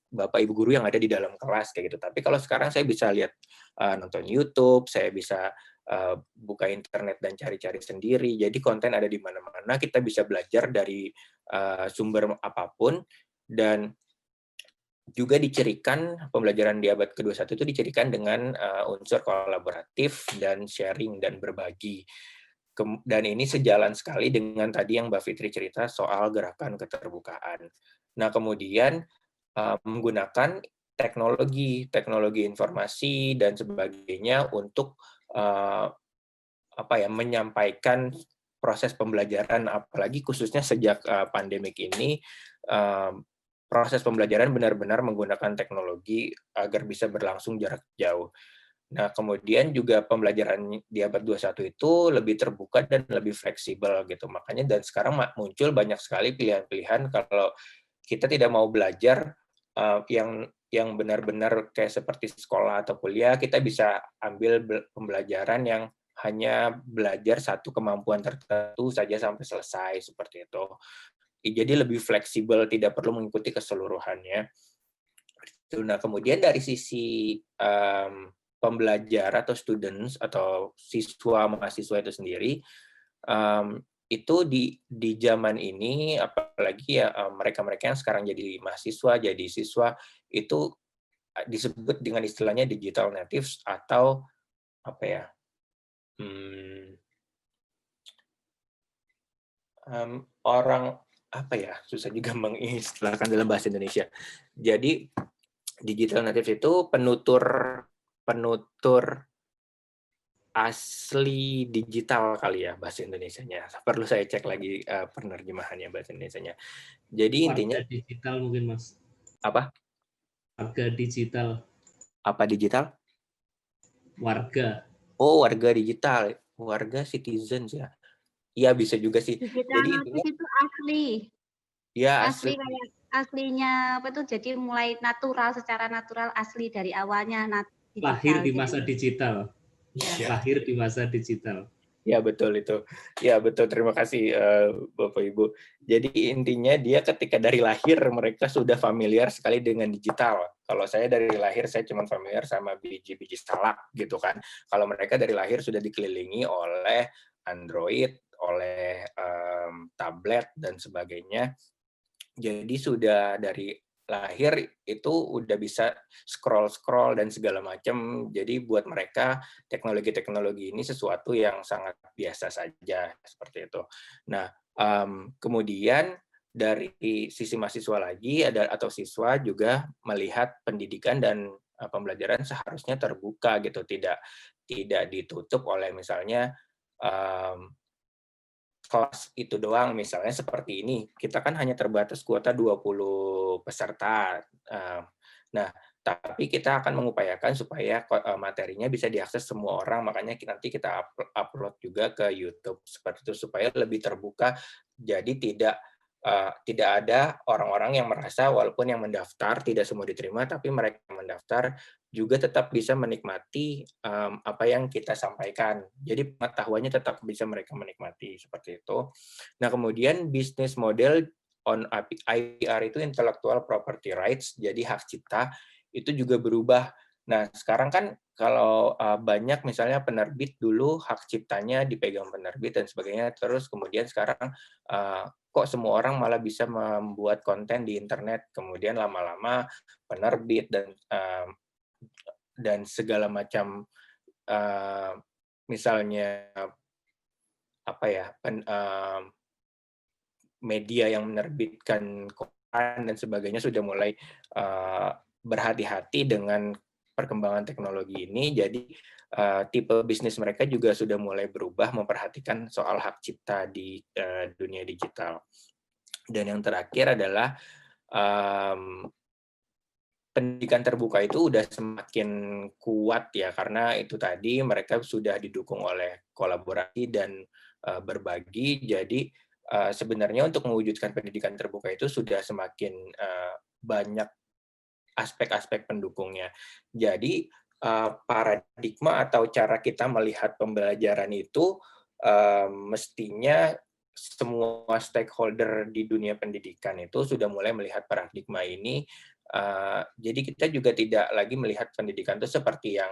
Bapak Ibu guru yang ada di dalam kelas kayak gitu. Tapi kalau sekarang saya bisa lihat nonton YouTube, saya bisa buka internet dan cari-cari sendiri. Jadi konten ada di mana-mana, kita bisa belajar dari sumber apapun, dan juga dicirikan pembelajaran di abad ke-21 itu dicirikan dengan unsur kolaboratif dan sharing dan berbagi. Dan ini sejalan sekali dengan tadi yang Mbak Fitri cerita soal gerakan keterbukaan. Nah, kemudian menggunakan teknologi informasi dan sebagainya untuk menyampaikan proses pembelajaran, apalagi khususnya sejak pandemik ini, proses pembelajaran benar-benar menggunakan teknologi agar bisa berlangsung jarak jauh. Nah, kemudian juga pembelajaran di abad 21 itu lebih terbuka dan lebih fleksibel gitu. Makanya dan sekarang muncul banyak sekali pilihan-pilihan kalau kita tidak mau belajar yang benar-benar kayak seperti sekolah atau kuliah, kita bisa ambil pembelajaran yang hanya belajar satu kemampuan tertentu saja sampai selesai seperti itu. Jadi lebih fleksibel, tidak perlu mengikuti keseluruhannya. Nah, kemudian dari sisi pembelajar atau students atau siswa mahasiswa itu sendiri, itu di zaman ini, apalagi ya mereka-mereka yang sekarang jadi mahasiswa, jadi siswa, itu disebut dengan istilahnya digital natives atau apa ya? Orang apa ya, susah juga mengistilahkan dalam bahasa Indonesia. Jadi digital natives itu penutur asli digital kali ya bahasa Indonesianya. Perlu saya cek lagi penerjemahannya bahasa Indonesianya. Jadi intinya Warga digital mungkin Mas. apa? Warga digital. Apa digital? Warga. Oh, warga digital, warga citizens ya. Iya bisa juga sih. Digital Jadi native intinya itu asli. ya Asli kayak aslinya apa tuh, jadi mulai natural, secara natural asli dari awalnya digital. Lahir di Jadi, masa digital. Iya. Lahir di masa digital. Ya betul itu. Ya betul, terima kasih Bapak Ibu. Jadi intinya dia ketika dari lahir mereka sudah familiar sekali dengan digital. Kalau saya dari lahir saya cuma familiar sama biji-biji salak gitu kan. Kalau mereka dari lahir sudah dikelilingi oleh Android, oleh tablet dan sebagainya. Jadi sudah dari lahir itu udah bisa scroll dan segala macam. Jadi buat mereka teknologi-teknologi ini sesuatu yang sangat biasa saja seperti itu. Nah, kemudian dari sisi mahasiswa lagi atau siswa juga melihat pendidikan dan pembelajaran seharusnya terbuka gitu, tidak ditutup oleh misalnya kelas itu doang, misalnya seperti ini, kita kan hanya terbatas kuota 20 peserta. Nah, tapi kita akan mengupayakan supaya materinya bisa diakses semua orang, makanya nanti kita upload juga ke YouTube seperti itu supaya lebih terbuka. Jadi tidak ada orang-orang yang merasa walaupun yang mendaftar tidak semua diterima, tapi mereka yang mendaftar juga tetap bisa menikmati apa yang kita sampaikan. Jadi pengetahuannya tetap bisa mereka menikmati seperti itu. Nah, kemudian bisnis model on IPR itu intellectual property rights, jadi hak cipta itu juga berubah. Nah, sekarang kan kalau banyak misalnya penerbit dulu hak ciptanya dipegang penerbit dan sebagainya, terus kemudian sekarang kok semua orang malah bisa membuat konten di internet, kemudian lama-lama penerbit dan segala macam misalnya apa ya media yang menerbitkan koran dan sebagainya sudah mulai berhati-hati dengan perkembangan teknologi ini. Jadi tipe bisnis mereka juga sudah mulai berubah memperhatikan soal hak cipta di dunia digital. Dan yang terakhir adalah pendidikan terbuka itu udah semakin kuat ya, karena itu tadi mereka sudah didukung oleh kolaborasi dan berbagi. Jadi sebenarnya untuk mewujudkan pendidikan terbuka itu sudah semakin banyak aspek-aspek pendukungnya. Jadi paradigma atau cara kita melihat pembelajaran itu mestinya semua stakeholder di dunia pendidikan itu sudah mulai melihat paradigma ini. Jadi kita juga tidak lagi melihat pendidikan itu seperti yang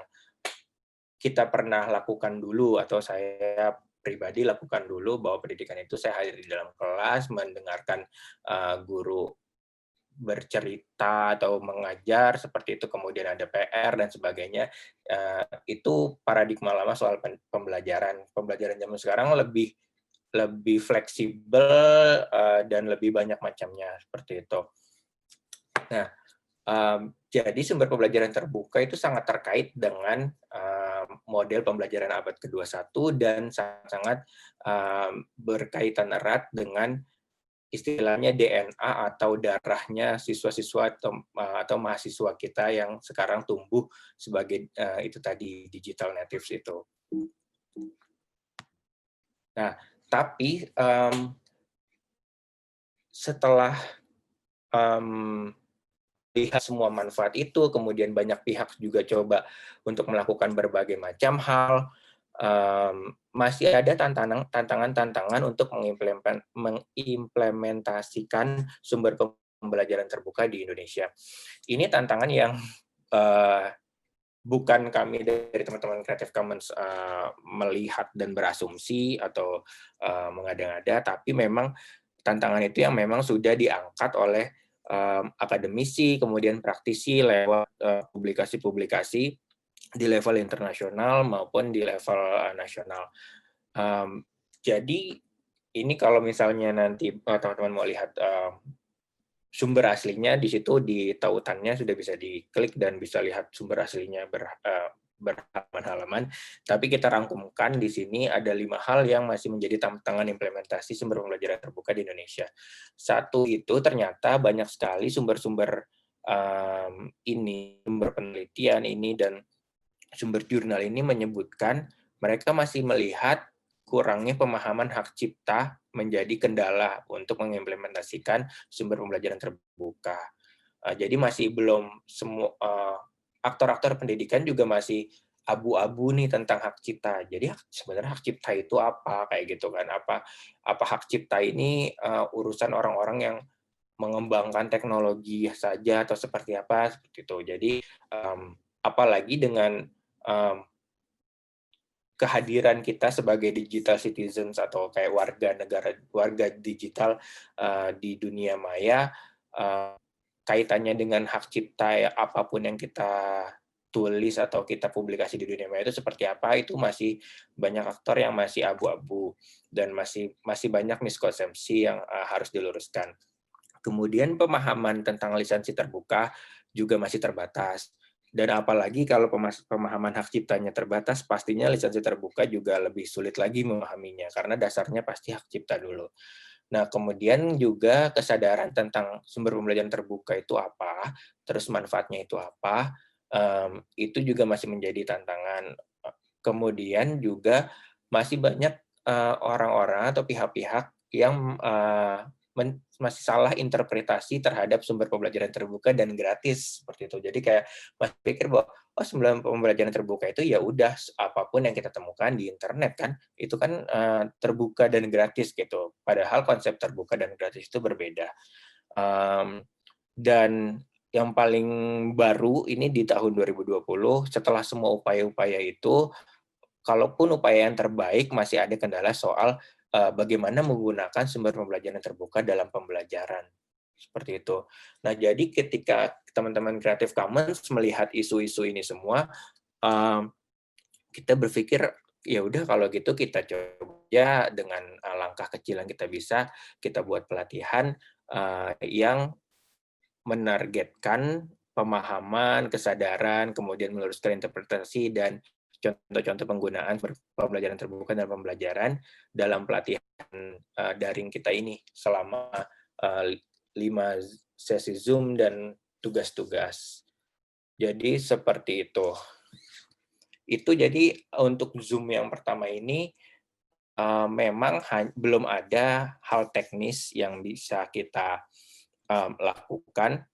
kita pernah lakukan dulu atau saya pribadi lakukan dulu, bahwa pendidikan itu saya hadir di dalam kelas, mendengarkan guru bercerita atau mengajar seperti itu, kemudian ada PR dan sebagainya. Itu paradigma lama soal pembelajaran. Pembelajaran zaman sekarang lebih fleksibel dan lebih banyak macamnya seperti itu. Nah, jadi sumber pembelajaran terbuka itu sangat terkait dengan model pembelajaran abad ke-21 dan sangat berkaitan erat dengan istilahnya DNA atau darahnya siswa-siswa atau mahasiswa kita yang sekarang tumbuh sebagai itu tadi digital natives itu. Nah, tapi setelah lihat semua manfaat itu, kemudian banyak pihak juga coba untuk melakukan berbagai macam hal, masih ada tantangan untuk mengimplementasikan sumber pembelajaran terbuka di Indonesia. Ini tantangan yang bukan kami dari teman-teman Creative Commons melihat dan berasumsi atau mengada-ngada, tapi memang tantangan itu yang memang sudah diangkat oleh akademisi, kemudian praktisi lewat publikasi-publikasi di level internasional maupun di level nasional. Jadi ini kalau misalnya nanti teman-teman mau lihat sumber aslinya, di situ di tautannya sudah bisa diklik dan bisa lihat sumber aslinya berhalaman-halaman, tapi kita rangkumkan di sini ada 5 hal yang masih menjadi tantangan implementasi sumber pembelajaran terbuka di Indonesia. Satu itu ternyata banyak sekali sumber-sumber sumber penelitian ini dan sumber jurnal ini menyebutkan mereka masih melihat kurangnya pemahaman hak cipta menjadi kendala untuk mengimplementasikan sumber pembelajaran terbuka. Jadi masih belum semua aktor-aktor pendidikan juga masih abu-abu nih tentang hak cipta. Jadi sebenarnya hak cipta itu apa kayak gitu kan? Apa hak cipta ini urusan orang-orang yang mengembangkan teknologi saja atau seperti apa seperti itu. Jadi apalagi dengan kehadiran kita sebagai digital citizens atau kayak warga digital di dunia maya, kaitannya dengan hak cipta apapun yang kita tulis atau kita publikasi di dunia maya itu seperti apa, itu masih banyak aktor yang masih abu-abu dan masih banyak miskonsepsi yang harus diluruskan. Kemudian pemahaman tentang lisensi terbuka juga masih terbatas. Dan apalagi kalau pemahaman hak ciptanya terbatas, pastinya lisensi terbuka juga lebih sulit lagi memahaminya, karena dasarnya pasti hak cipta dulu. Nah, kemudian juga kesadaran tentang sumber pembelajaran terbuka itu apa, terus manfaatnya itu apa, itu juga masih menjadi tantangan. Kemudian juga masih banyak orang-orang atau pihak-pihak yang masih salah interpretasi terhadap sumber pembelajaran terbuka dan gratis seperti itu. Jadi kayak masih pikir bahwa sumber pembelajaran terbuka itu ya udah apapun yang kita temukan di internet kan itu kan terbuka dan gratis gitu. Padahal konsep terbuka dan gratis itu berbeda. Dan yang paling baru ini di tahun 2020 setelah semua upaya-upaya itu, kalaupun upaya yang terbaik masih ada kendala soal bagaimana menggunakan sumber pembelajaran terbuka dalam pembelajaran. Seperti itu. Nah, jadi ketika teman-teman Creative Commons melihat isu-isu ini semua, kita berpikir, ya udah kalau gitu kita coba dengan langkah kecil yang kita bisa, kita buat pelatihan yang menargetkan pemahaman, kesadaran, kemudian meluruskan interpretasi, dan contoh-contoh penggunaan pembelajaran terbuka dan pembelajaran dalam pelatihan daring kita ini selama 5 sesi Zoom dan tugas-tugas. Jadi seperti itu. Itu jadi untuk Zoom yang pertama ini memang belum ada hal teknis yang bisa kita lakukan,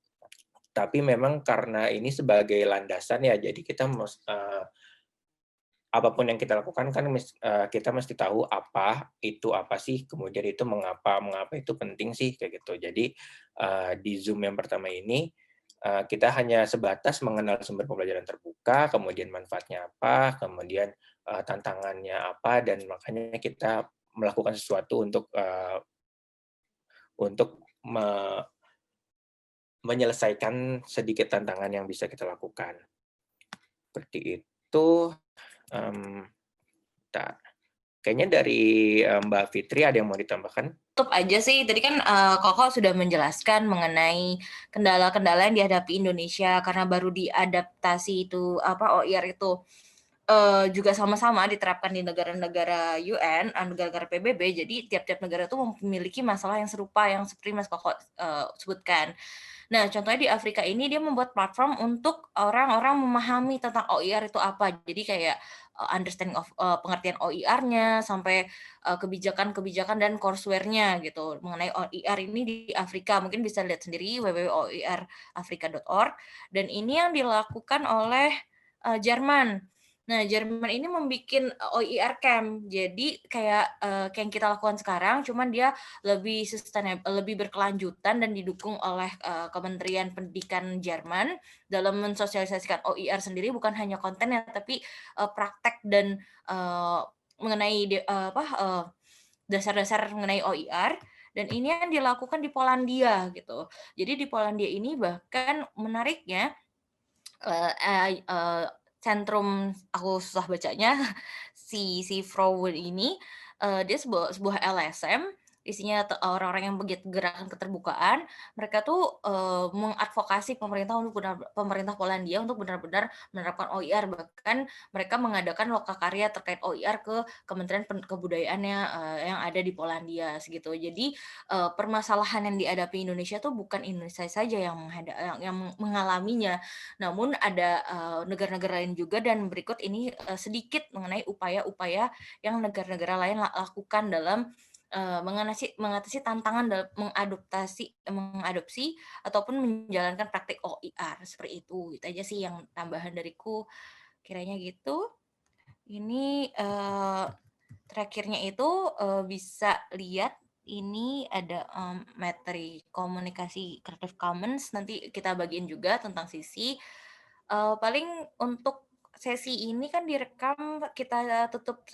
tapi memang karena ini sebagai landasan ya, jadi kita apapun yang kita lakukan kan kita mesti tahu apa sih, kemudian itu mengapa itu penting sih kayak gitu. Jadi di Zoom yang pertama ini kita hanya sebatas mengenal sumber pembelajaran terbuka, kemudian manfaatnya apa, kemudian tantangannya apa, dan makanya kita melakukan sesuatu untuk menyelesaikan sedikit tantangan yang bisa kita lakukan. Seperti itu. Kayaknya dari Mbak Fitri ada yang mau ditambahkan? Tutup aja sih, tadi kan Koko sudah menjelaskan mengenai kendala-kendala yang dihadapi Indonesia karena baru diadaptasi itu OIR itu juga sama-sama diterapkan di negara-negara UN, negara-negara PBB. Jadi tiap-tiap negara itu memiliki masalah yang serupa yang seperti Mas Koko sebutkan. Nah, contohnya di Afrika ini dia membuat platform untuk orang-orang memahami tentang OIR itu apa. Jadi kayak understanding of pengertian OIR-nya sampai kebijakan-kebijakan dan courseware-nya gitu mengenai OIR ini di Afrika. Mungkin bisa lihat sendiri www.oirafrika.org, dan ini yang dilakukan oleh Jerman. Nah, Jerman ini membuat OIR camp. Jadi kayak yang kita lakukan sekarang, cuman dia lebih sustainable, lebih berkelanjutan dan didukung oleh Kementerian Pendidikan Jerman dalam mensosialisasikan OIR sendiri, bukan hanya kontennya tapi praktek dan mengenai dasar-dasar mengenai OIR. Dan ini yang dilakukan di Polandia gitu. Jadi di Polandia ini bahkan menariknya Centrum, aku susah bacanya, si Vrouwen ini dia sebuah LSM isinya orang-orang yang begitu gerakan keterbukaan, mereka tuh mengadvokasi pemerintah pemerintah Polandia untuk benar-benar menerapkan OIR, bahkan mereka mengadakan lokakarya terkait OIR ke Kementerian Kebudayaannya yang ada di Polandia segitu. Jadi permasalahan yang dihadapi Indonesia tuh bukan Indonesia saja yang mengalaminya, namun ada negara-negara lain juga, dan berikut ini sedikit mengenai upaya-upaya yang negara-negara lain lakukan dalam mengatasi tantangan dalam mengadopsi ataupun menjalankan praktik OIR seperti itu. Itu aja sih yang tambahan dariku, kiranya gitu. Ini terakhirnya itu bisa lihat ini ada materi komunikasi Creative Commons, nanti kita bagiin juga tentang sisi paling untuk sesi ini kan direkam, kita tutup